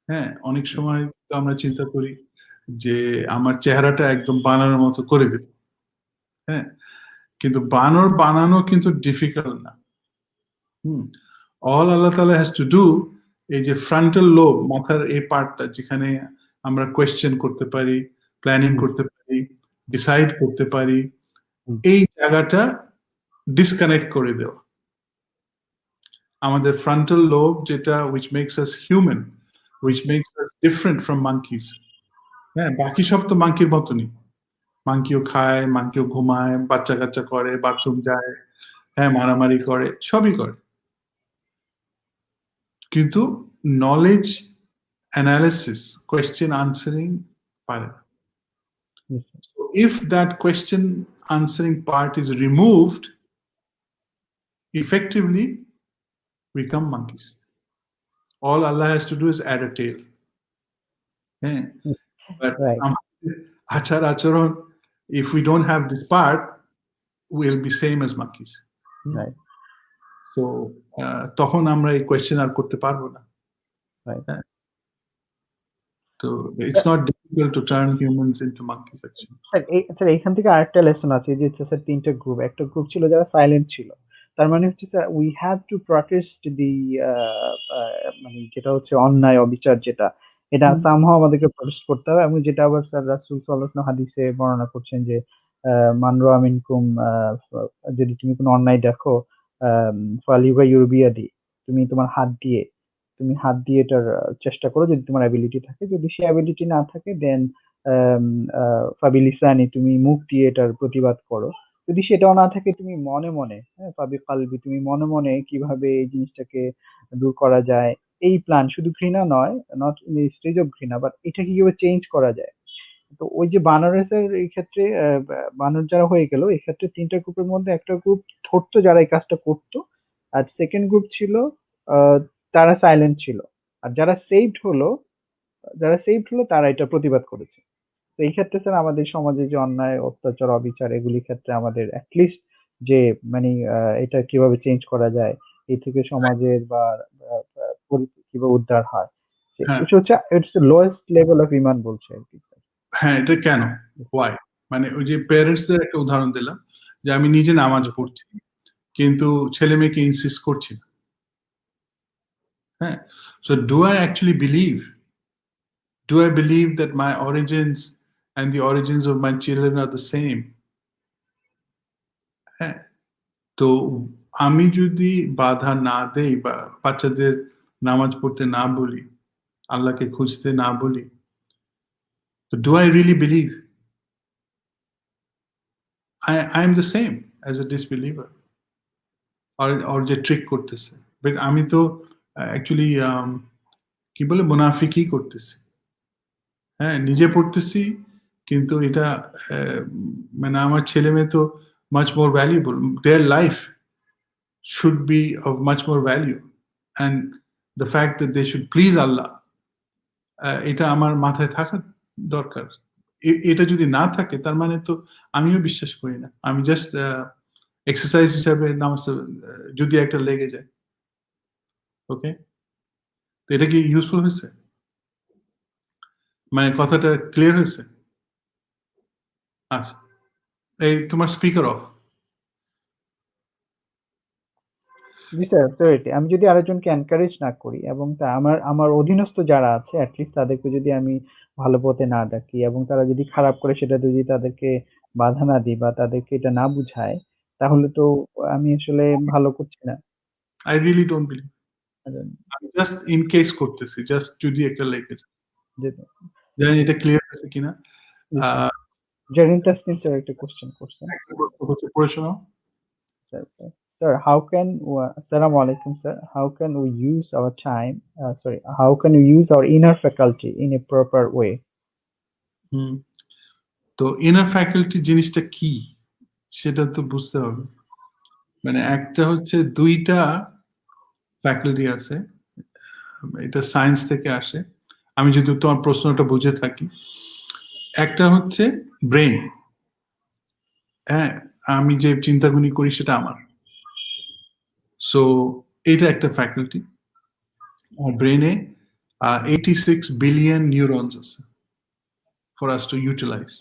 হ্যাঁ, অনেক সময় তো আমরা চিন্তা করি যে আমার চেহারাটা একদম বানরের মতো করে দেব। হ্যাঁ, কিন্তু বানর বানানো কিন্তু ডিফিকাল্ট না। অল আল্লাহ তাআলা হ্যাজ টু ডু, এই যে ফ্রন্টাল লোব, মাথার এই পার্টটা যেখানে আমরা কোয়েশ্চেন করতে পারি, প্ল্যানিং করতে পারি, ডিসাইড করতে পারি, এই জায়গাটা ডিসকানেক্ট করে দেওয়া। আমাদের ফ্রন্টাল লোব যেটা which makes us human, which makes us different from monkeys, হ্যাঁ, বাকি সব তো মাংকির মতনই। মাংকিও খায়, মাংকিও ঘুমায়, বাচ্চা কাচ্চা করে, বাথরুম যায়, হ্যাঁ, মারামারি করে, সবই করে। কিন্তু নলেজ অ্যানালিসিস, কোয়েশ্চেন আনসারিং পারে না। So if that question answering part is removed, effectively we become monkeys. All Allah has to do is add a tail. Yeah. But Right. achar acharon, if we don't have this part, we'll be same as monkeys. Right. So তখন আমরা এই question আর করতে পারবো না। Right. তো it's not difficult to turn humans into monkeys actually. Sir এখান থেকে আরেকটা লেসন আছে যে হচ্ছে স্যার ৩ টা গ্রুপ। একটা গ্রুপ ছিল যারা সাইলেন্ট ছিল। তার মানে হচ্ছে sir we have to protest the uh uh মানে যেটা হচ্ছে অন্যায়, অবিচার যেটা, এটা সামহাউ আমাদেরকে প্রটেস্ট করতে হবে এবং যেটা আবার স্যার রাসূল সাল্লাল্লাহু আলাইহি ওয়াসাল্লাম হাদিসে বর্ণনা করছেন যে মান রাআ মিনকুম ফ যদি তুমি কোনো অন্যায় দেখো ফালিয়ুগাইয়িরু বিয়াদি, তুমি তোমার হাত দিয়ে এটার চেষ্টা করো যদি তোমার অ্যাবিলিটি থাকে। যদি সে অ্যাবিলিটি না থাকে দেন আম আ ফাবিলিসানি, তুমি মুখ দিয়ে এটার প্রতিবাদ করো। যদি সেটাও না থাকে তুমি মনে, হ্যাঁ? ফাবিকালবি, তুমি মনে কিভাবে এই জিনিসটাকে দূর করা যায়। এই প্ল্যান শুধু ঘৃণা নয়, not in the stage of ঘৃণা, বাট এটাকে কিভাবে চেঞ্জ করা যায়। তো ওই যে বানরেসের এই ক্ষেত্রে বানর যারা হয়ে গেল, এক্ষেত্রে ৩ টা গ্রুপের মধ্যে একটা গ্রুপ ধরতো যারা এই কাজটা করত। আর 2nd গ্রুপ ছিল আ তারা সাইলেন্ট ছিল। আর যারা সেভড হলো তারা এটা প্রতিবাদ করেছে। তো এই ক্ষেত্রে স্যার আমাদের সমাজে যে অন্যায়, অত্যাচার, অবিচার এগুলির ক্ষেত্রে আমাদের এট লিস্ট যে মানে এটা কিভাবে চেঞ্জ করা যায়, এই থেকে সমাজের বা আ আ পরিস্থিতি কিভাবে উদ্ধার হয়। হ্যাঁ, এটা হচ্ছে it's the lowest level of ঈমান বলছে আরকি স্যার। হ্যাঁ, এটা কেন? Why? মানে ওই যে প্যারেন্টসদের একটা উদাহরণ দিলাম যে আমি নিজে নামাজ পড়ছি। কিন্তু ছেলে-মেয়েকে ইনসিস্ট করছি না। হ্যাঁ? So do I actually believe? Do I believe that my origins and the origins of my children are the same? হ্যাঁ? তো আমি যদি বাধা না দেই বা বাচ্চাদের নামাজ পড়তে না বলি, আল্লাহকে খুঁজতে না বলি, তো do I really believe I am the same as a disbeliever? or যে ট্রিক করতেছে। বাট আমি তো অ্যাকচুয়ালি কি বলে মুনাফিকই করতেছি। হ্যাঁ, নিজে পড়তেছি কিন্তু এটা মানে আমার ছেলে-মেয়ে তো much more valuable. Their life should be of much more value. And the fact that they should please Allah, এটা আমার মাথায় থাকা দরকার। এটা যদি না থাকে তার মানে তো আমিও বিশ্বাস করি না। আমি জাস্ট এক্সারসাইজ হিসাবে নামাজটা যদি একটা লেগে যায়। ওকে? তো এটা কি ইউজফুল হয়েছে? মানে কথাটা ক্লিয়ার হয়েছে? আচ্ছা। এই তোমার speaker of. G sir, absolutely. আমি যদি আরেকজনকে এনকারেজ না করি এবং আমার অধীনস্থ যারা আছে এট লিস্ট তাদেরকে যদি আমি ভালো পথে না ডাকি এবং তারা যদি খারাপ করে সেটাতে যদি তাদেরকে বাধা না দিই বা তাদেরকে এটা না বুঝাই, তাহলে তো আমি আসলে ভালো করছি না। I really don't believe. আর আমি জাস্ট ইন কেস করতেছি। জাস্ট যদি একটা লেগে যায়। যে জানি এটা ক্লিয়ার হয়েছে কিনা? জি আ স্যার। জেরিন তাসনিম স্যার একটা কোয়েশ্চেন করছেন। একটা প্রশ্ন হচ্ছে পড়ে শোনাও। Sir, sir, how can Assalamu alaikum, sir. How can we use our time? How can we use our inner faculty in a proper way? হুম। তো ইনার ফ্যাকাল্টি জিনিসটা কি? সেটা তো বুঝতে হবে। মানে একটা হচ্ছে ২ টা ফ্যাকাল্টি আছে। এটা সায়েন্স থেকে আসে। আমি যদি তোমার প্রশ্নটা বুঝে থাকি। একটা হচ্ছে ব্রেইন। হ্যাঁ? আমি যে চিন্তাগুলি করি সেটা আমার। সো এটা একটা ফ্যাকাল্টি। আর ব্রেইনে 86 বিলিয়ন নিউরনস আছে for us to utilize.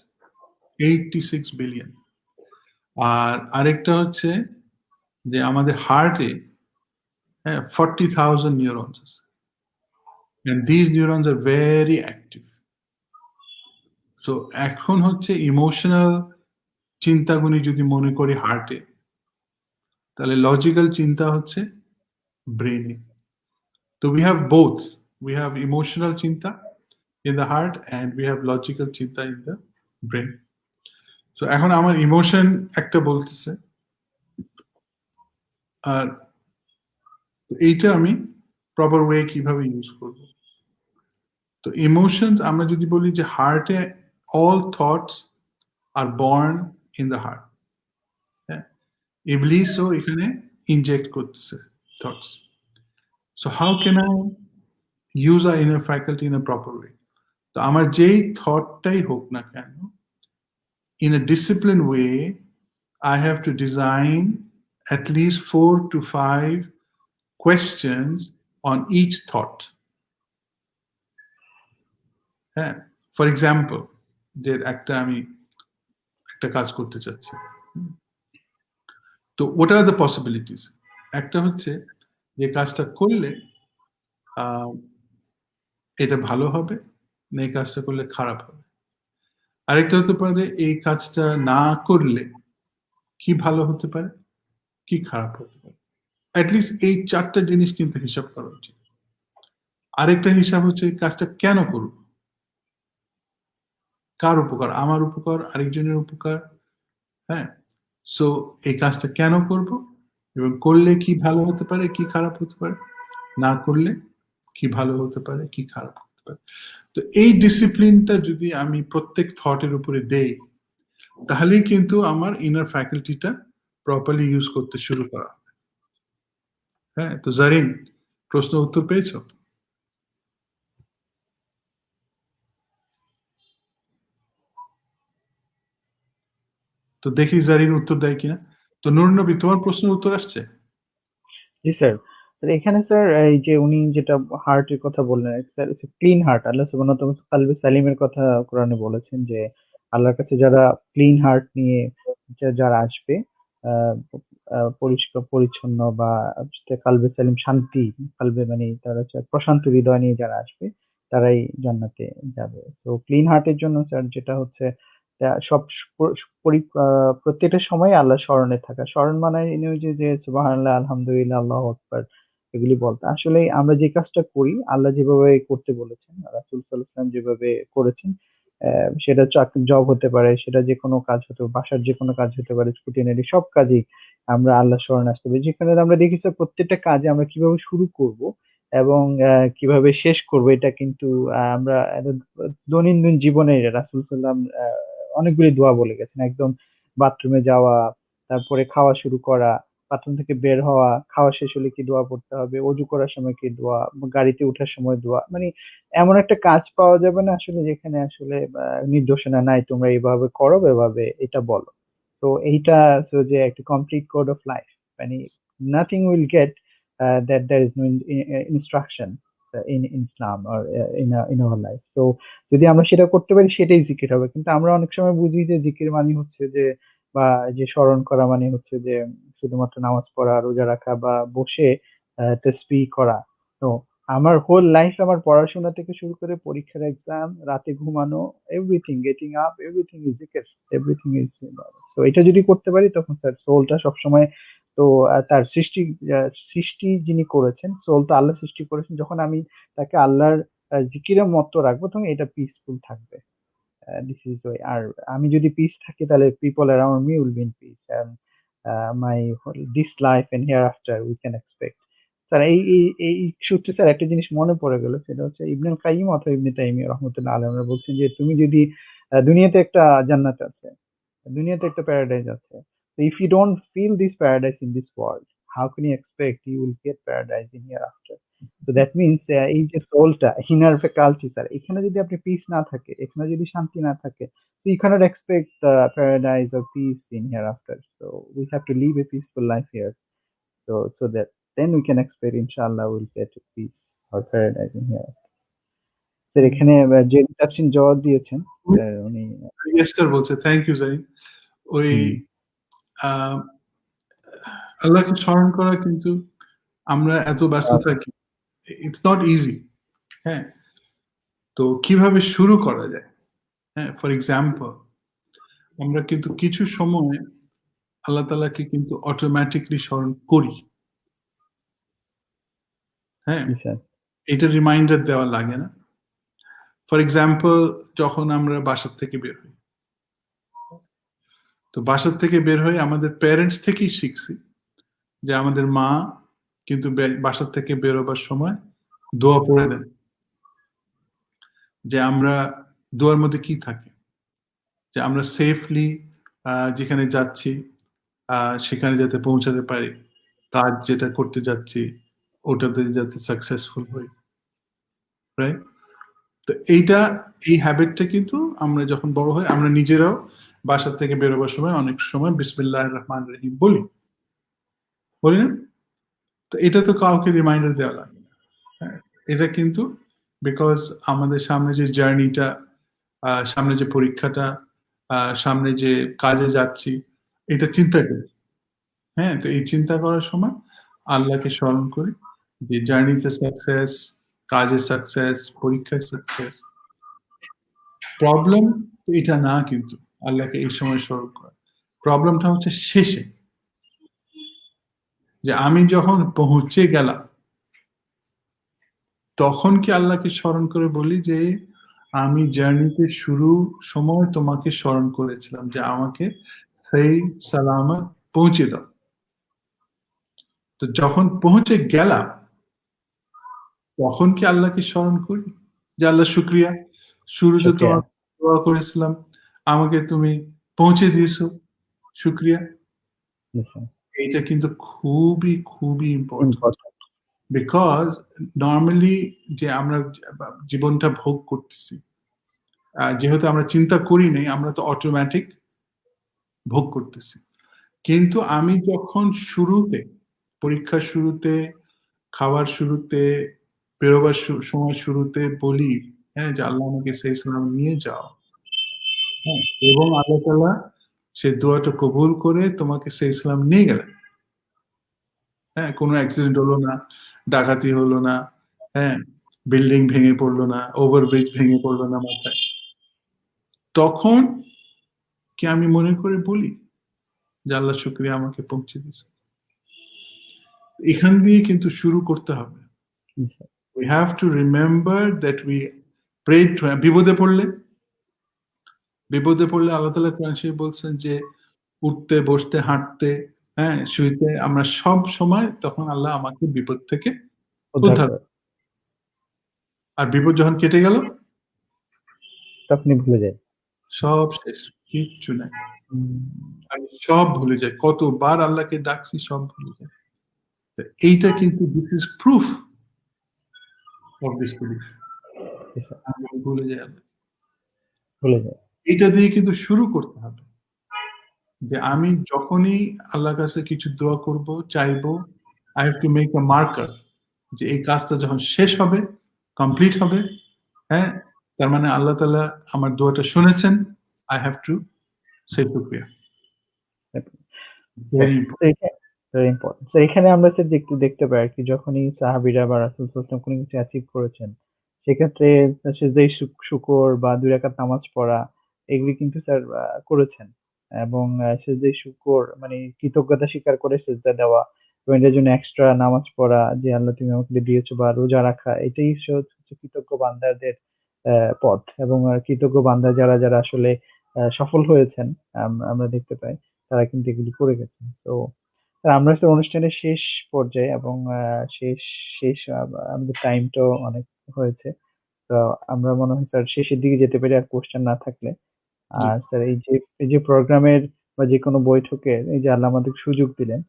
86 billion. আর আরেকটা হচ্ছে যে আমাদের হার্টে 40,000 neurons আছে। And these neurons are very active. So এখন হচ্ছে ইমোশনাল চিন্তাগুলি যদি মনে করি হার্টে, তাহলে লজিক্যাল চিন্তা হচ্ছে ব্রেইনে। তো we have both. We have emotional চিন্তা in the heart and we have logical চিন্তা in the brain. So এখন আমার ইমোশন একটা বলতেছে আর এইটা আমি প্রপার ওয়ে কিভাবে ইউজ করব। তো ইমোশনস আমরা যদি বলি যে হার্টে all thoughts are born in the heart. হ্যাঁ? ইবলিসও এখানে ইনজেক্ট করতেছে thoughts. So how can I use our inner faculty in a proper way? তো আমার যেই থটটাই হোক না কেন, in a disciplined way, I have to design at least 4 to 5 questions on each thought. হ্যাঁ? ফর এক্সাম্পল, যে আমি একটা কাজ করতে চাচ্ছি, তো হোয়াট আর দ্য পসিবিলিটিস? একটা হচ্ছে যে কাজটা করলে এটা ভালো হবে, না এই কাজটা করলে খারাপ হবে। আরেকটা হতে পারে এই কাজটা না করলে কি ভালো হতে পারে, কি খারাপ হতে পারে। অ্যাটলিস্ট এই 4টা জিনিস কিন্তু হিসাব করা উচিত। আরেকটা হিসাব হচ্ছে এই কাজটা কেন করব, কার উপকার, আমার উপকার, আরেকজনের উপকার। হ্যাঁ, সো এই কাজটা কেন করব, এবং করলে কি ভালো হতে পারে, কি খারাপ হতে পারে, না করলে কি ভালো হতে পারে, কি খারাপ হতে পারে। তো এই ডিসিপ্লিনটা যদি আমি প্রত্যেক থটের উপরে দেই, তাহলেই কিন্তু আমার ইনার ফ্যাকাল্টিটা প্রপারলি ইউজ করতে শুরু করা। হ্যাঁ, তো জারিন, প্রশ্ন উত্তর পেয়েছো? তো দেখি জারিন উত্তর দেয় কিনা। তো নূর নবী, তোমার প্রশ্নের উত্তর আসছে? জি স্যার। স্যার এখানে স্যার এই যে উনি যেটা হার্টের কথা বললেন স্যার, ক্লিন হার্ট, আল্লাহ সুবহানাহু ওয়া তাআলা কালবে সালিমের কথা কোরআনে বলেছেন যে আল্লাহর কাছে যারা ক্লিন হার্ট নিয়ে যারা আসবে, আহ, পরিষ্কার পরিচ্ছন্ন বা কালবে সালিম, শান্তি কালবে, মানে তারা হচ্ছে প্রশান্ত হৃদয় নিয়ে যারা আসবে তারাই জান্নাতে যাবে। তো ক্লিন হার্টের জন্য স্যার যেটা হচ্ছে সব প্রত্যেকটা সময় আল্লাহ স্মরণে থাকা। স্মরণ মানে ওই যে সুবহানাল্লাহ, আলহামদুলিল্লাহ, আল্লাহু আকবার, এগুলি বলতে আসলে আমরা যে কাজটা করি আল্লাহ যেভাবে করতে বলেছেন, রাসূল সাল্লাল্লাহু আলাইহি ওয়াসাল্লাম যেভাবে করেছেন, সেটা চাকরি জব হতে পারে, সেটা যে কোনো কাজ হতে পারে, বাসার যে কোনো কাজ হতে পারে, খুঁটিনাটি সব কাজেই আমরা আল্লাহ স্মরণে আসতে হবে। যেখানে আমরা দেখি স্যার প্রত্যেকটা কাজে আমরা কিভাবে শুরু করব এবং কিভাবে শেষ করব, এটা কিন্তু আমরা দৈনন্দিন জীবনে রাসূল সাল্লাম অনেকগুলি দোয়া বলে গেছেন। একদম বাথরুমে যাওয়া, তারপরে খাওয়া শুরু করা, বাথরুম থেকে বের হওয়া, খাওয়া শেষ হলে কি দোয়া পড়তে হবে, অজু করার সময় কি দোয়া, গাড়িতে ওঠার সময় দোয়া, মানে এমন একটা কাজ পাওয়া যাবে না আসলে যেখানে আসলে নির্দেশনা নাই তোমরা এইভাবে করো, এভাবে এটা বলো। তো এইটা so যে একটা কমপ্লিট কোড অফ লাইফ, মানে nothing will get that there is no instruction in Islam or in our life. So যদি আমরা সেটা করতে পারি সেটাই জিকির হবে। কিন্তু আমরা অনেক সময় বুঝি যে জিকির মানে হচ্ছে যে, বা যে স্মরণ করা মানে হচ্ছে যে শুধুমাত্র নামাজ পড়া, রোজা রাখা বা বসে তাসবিহ করা। তো আমার হোল লাইফ, আমার পড়াশোনা থেকে শুরু করে পরীক্ষার এক্সাম, রাতে ঘুমানো, everything, getting up, everything is জিকির, এভরিথিং ইজ। সো এটা যদি করতে পারি তখন স্যার সোলটা সবসময়, তো তার সৃষ্টি যিনি করেছেন, সোল তো আল্লাহ সৃষ্টি করেছেন, যখন আমি তাকে আল্লাহর জিকিরের মতো রাখবো তখন এটা পিসফুল থাকবে। This is way. আর আমি যদি পিস থাকি তাহলে people around me will be in peace, and my this life and hereafter we can expect. Sir এই সূত্রে স্যার একটা জিনিস মনে পড়ে গেল, সেটা হচ্ছে ইবনুল কাইয়িম অথবা ইবনে তাইমিয়া রাহমাতুল্লাহ আলাইহি বলছেন যে তুমি যদি দুনিয়াতে একটা জান্নাত আছে, দুনিয়াতে একটা প্যারাডাইস আছে, so if you don't feel this paradise in this world, how can you expect you will get paradise in hereafter? So that means এই যে সোলটা, ইনার ফ্যাকাল্টি স্যার, এখানে যদি আপনি পিস না থাকে, এখানে যদি শান্তি না থাকে, so you cannot expect paradise or peace in hereafter. So we have to live a peaceful life here, so that then we can expect inshallah we'll get a peace or paradise in here. Sir এখানে যে আপনি জবাব দিয়েছেন উনি। Yes sir বলছে, thank you Zarin. ওই আহ, আল্লাহকে স্মরণ করা কিন্তু আমরা এত ব্যস্ত থাকি, ইটস নট ইজি। হ্যাঁ, তো কিভাবে শুরু করা যায়? হ্যাঁ, ফর এক্সাম্পল, আমরা কিন্তু কিছু সময় আল্লাহ তাআলাকে কিন্তু অটোমেটিকলি স্মরণ করি। হ্যাঁ, এটা রিমাইন্ডার দেওয়া লাগে না। ফর এক্সাম্পল, যখন আমরা বাসার থেকে বের হই, তো বাসার থেকে বের হয়ে আমাদের প্যারেন্টস থেকেই শিখছি যে আমাদের মা কিন্তু বাসার থেকে বেরোবার সময় দোয়া পড়ে দেন, যে আমরা দোয়ার মধ্যে কি থাকে, যে আমরা সেফলি যেখানে যাচ্ছি সেখানে যাতে পৌঁছাতে পারি, কাজ যেটা করতে যাচ্ছি ওটাতে যাতে সাকসেসফুল হই, রাইট? তো এই হ্যাবিটটা কিন্তু আমরা যখন বড় হই আমরা নিজেরাও বাসার থেকে বেরোবার সময় অনেক সময় বিসমিল্লাহির রহমানির রহিম বলি না? তো এটা তো কাউকে রিমাইন্ডার দেওয়া লাগে না। হ্যাঁ, এটা কিন্তু বিকজ আমাদের সামনে যে জার্নিটা সামনে যে পরীক্ষাটা, সামনে যে কাজে যাচ্ছি, এটা চিন্তা করি। হ্যাঁ, তো এই চিন্তা করার সময় আল্লাহকে স্মরণ করি যে জার্নিতে সাকসেস, কাজে সাকসেস, পরীক্ষায় সাকসেস। প্রবলেম এটা না, কিন্তু আল্লাহকে এই সময় স্মরণ করা। প্রবলেমটা হচ্ছে শেষে, যে আমি যখন পৌঁছে গেলাম তখন কি আল্লাহকে স্মরণ করে বলি যে আমি জার্নিতে শুরু সময় তোমাকে স্মরণ করেছিলাম যে আমাকে সেই সালামত পৌঁছে দাও। তো যখন পৌঁছে গেলাম তখন কি আল্লাহকে স্মরণ করি যে আল্লাহ শুক্রিয়া, শুরুতে শুকরিয়া। তোমার দোয়া করেছিলাম, আমাকে তুমি পৌঁছে দিয়েছো, শুক্রিয়া। এইটা কিন্তু খুবই খুবই ইম্পর্টেন্ট, ইম্পর্টেন্ট। বিকজ নর্মালি যে আমরা জীবনটা ভোগ করতেছি, যেহেতু আমরা চিন্তা করি নাই, আমরা তো অটোমেটিক ভোগ করতেছি। কিন্তু আমি যখন শুরুতে, পরীক্ষার শুরুতে, খাওয়ার শুরুতে, বেরোবার সময় শুরুতে বলি, হ্যাঁ, যে আল্লাহ আমাকে সেই ইসলাম নিয়ে যাও, হ্যাঁ, এবং আল্লাহ তাআলা সে দোয়াটা কবুল করে তোমাকে সেই ইসলাম নিয়ে গেলেন। হ্যাঁ, কোনো অ্যাক্সিডেন্ট হলো না, ডাকাতি হলো না, হ্যাঁ, বিল্ডিং ভেঙে পড়লো না, ওভারব্রিজ ভেঙে পড়লো না মাথায়, তখন কি আমি মনে করে বলি যে আল্লাহ শুকরিয়া, আমাকে পৌঁছে দিয়েছে। এখান দিয়ে কিন্তু শুরু করতে হবে। We have to remember that we prayed to him. বিপদে পড়লে আল্লাহ তাআলা কোরআন শরীফে বলছেন যে উঠতে, বসতে, হাঁটতে, হ্যাঁ, শুইতে, আমরা সব সময় তখন আল্লাহ আমাকে বিপদ থেকে উদ্ধার। আর বিপদ যখন কেটে গেল তখনই ভুলে যায়। সব শেষ, কিচ্ছু নাই। আমি সব ভুলে যাই, কতবার আল্লাহকে ডাকছি, সব ভুলে যাই। এইটা কিন্তু this is proof of this belief. আমি ভুলে যাই আল্লাহ। ভুলে যায়। এইটা দিয়ে কিন্তু শুরু করতে হবে যে আমি যখনই আল্লাহর কাছে কিছু দোয়া করব, চাইবো, I have to make a marker যে এই কাজটা যখন শেষ হবে, কমপ্লিট হবে, হ্যাঁ, তার মানে আল্লাহ তাআলা আমার দোয়াটা শুনেছেন। আই হ্যাভ টু সে শুকরিয়া। Very important. Very important. তো এখানে আমরা স্যার একটু দেখতে পাই আরকি, যখনই সাহাবীরা বা রাসূল সাল্লাল্লাহু আলাইহি ওয়াসাল্লাম কোনো কিছু অ্যাচিভ করেছেন, সেক্ষেত্রে সিজদায়ে শুকর বা ২ রাকাত নামাজ পড়া, এগুলি কিন্তু স্যার করেছেন। এবং সিজদায়ে শুকর মানে কৃতজ্ঞতা স্বীকার করে সিজদা দেওয়া এবং এটার জন্য এক্সট্রা নামাজ পড়া, যে আল্লাহ তুমি আমাকে দিয়েছো, বা রোজা রাখা, এটাই হচ্ছে কৃতজ্ঞ বান্দাদের পথ। এবং কৃতজ্ঞ বান্দা যারা আসলে সফল হয়েছেন, আমরা দেখতে পাই তারা কিন্তু এগুলি করে গেছেন। তো আমরা তো অনুষ্ঠানের শেষ পর্যায়ে, এবং শেষ শেষ আমাদের টাইমটাও অনেক হয়েছে। তো আমরা মনে হয় স্যার শেষের দিকে যেতে পারি আর কোয়েশ্চেন না থাকলে। জি। আর স্যার এই যে প্রোগ্রামের বা যেকোনো বৈঠকের এই যে আল্লাহ আমাদের সুযোগ দিলেন,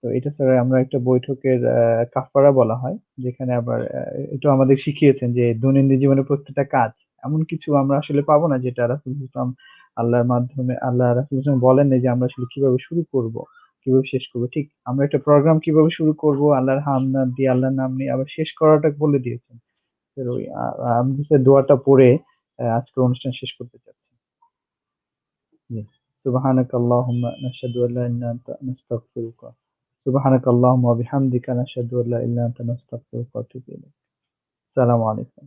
তো এটা স্যার আমরা একটা বৈঠকের কাফারা বলা হয়। যেখানে আবার এটাও আমাদের শিখিয়েছেন যে দৈনন্দিন জীবনের প্রত্যেকটা কাজ এমন কিছু আমরা আসলে পাবো না যেটা রাসূল ইসলাম আল্লাহর মাধ্যমে, আল্লাহ রাসূল ইসলাম বলেন নাই যে আমরা আসলে কিভাবে শুরু করব, কিভাবে শেষ করব। ঠিক আমরা একটা প্রোগ্রাম কিভাবে শুরু করব আল্লাহর হামদ দিয়ে, আল্লাহর নাম নিয়ে আবার শেষ করাটা বলে দিয়েছেন। স্যার ওই আমি স্যার দোয়াটা পড়ে আজকের অনুষ্ঠান শেষ করতে চাচ্ছি। জি। সুবহানাকাল্লাহুম্মা নাশহাদু আল্লা ইলাহা ইল্লা আনতা নাস্তাগফিরুকা। সুবহানাকাল্লাহুম্মা ওয়া বিহামদিকা নাশহাদু আল্লা ইলাহা ইল্লা আনতা নাস্তাগফিরুকা ওয়া আতুবু ইলাইক। আসসালামু আলাইকুম।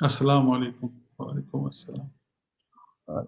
আসসালামু আলাইকুম। ওয়া আলাইকুম আসসালাম। ওয়া